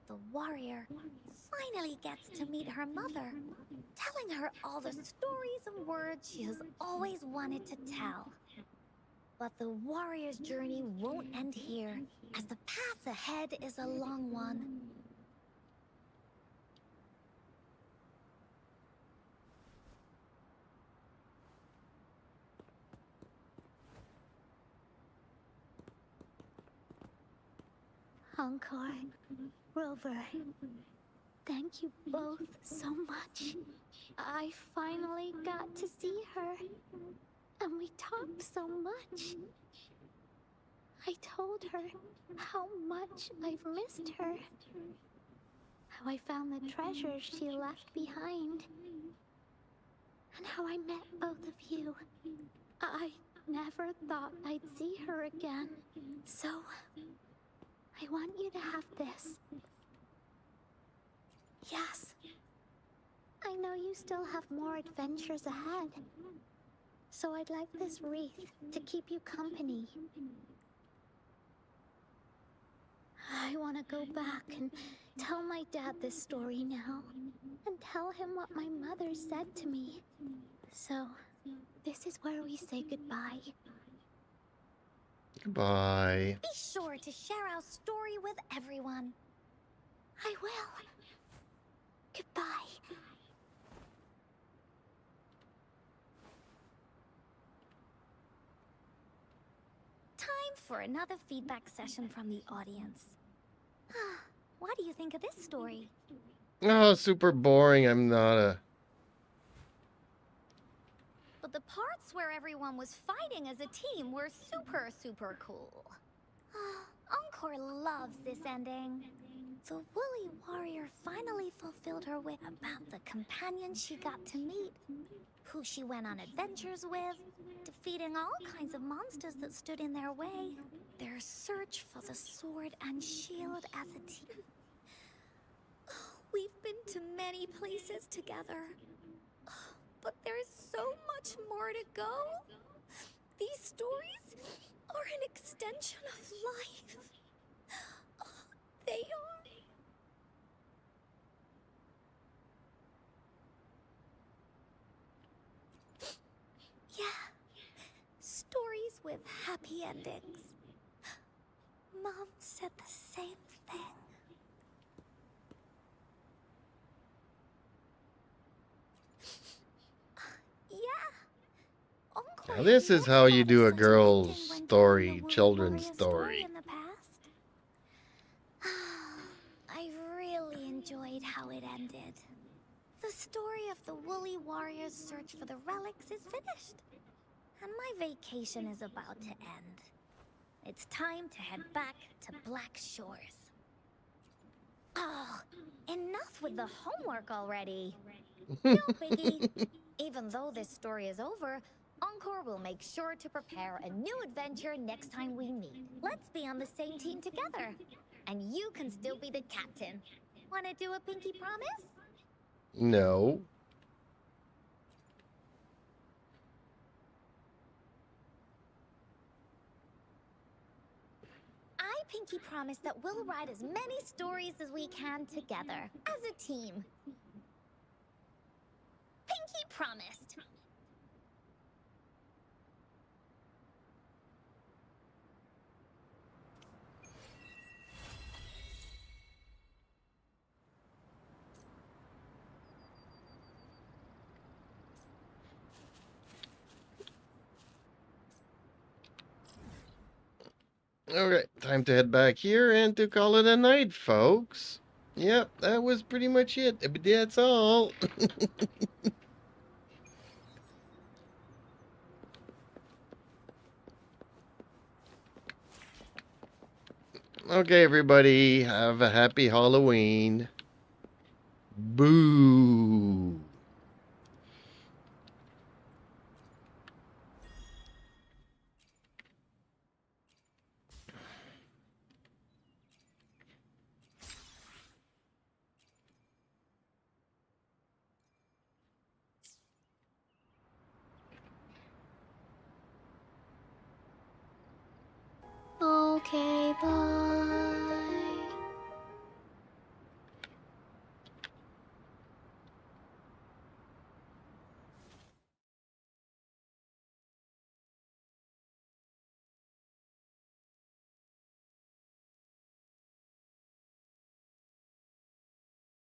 The warrior finally gets to meet her mother, telling her all the stories and words she has always wanted to tell. But the warrior's journey won't end here, as the path ahead is a long one. Encore, Rover, thank you both so much. I finally got to see her, and we talked so much. I told her how much I've missed her, how I found the treasures she left behind, and how I met both of you. I never thought I'd see her again, so I want you to have this. Yes. I know you still have more adventures ahead, so I'd like this wreath to keep you company. I want to go back and tell my dad this story now, and tell him what my mother said to me. So, this is where we say goodbye. Goodbye. Be sure to share our story with everyone. I will. Goodbye. Time for another feedback session from the audience. What do you think of this story? Oh, super boring. I'm not a... But the parts where everyone was fighting as a team were super cool. Encore loves this ending. The woolly warrior finally fulfilled her wish about the companion she got to meet, who she went on adventures with, defeating all kinds of monsters that stood in their way. Their search for the sword and shield as a team. We've been to many places together, but there's so much more to go. These stories are an extension of life. They are. Yeah, stories with happy endings. Mom said the same thing. Yeah. Encore Now this is how you do a thought of such an girl's ending when telling story, the Woolly children's Warrior story. in the past. I really enjoyed how it ended. The story of the Woolly Warrior's search for the relics is finished, and my vacation is about to end. It's time to head back to Black Shores. Oh, enough with the homework already. No biggie. Even though this story is over, Encore will make sure to prepare a new adventure next time we meet. Let's be on the same team together. And you can still be the captain. Wanna do a pinky promise? No. I pinky promise that we'll write as many stories as we can together, as a team. Pinky promised. Okay, time to head back here and to call it a night, folks. Yep, that was pretty much it. That's all. Okay, everybody, have a happy Halloween. Boo. Okay, bye.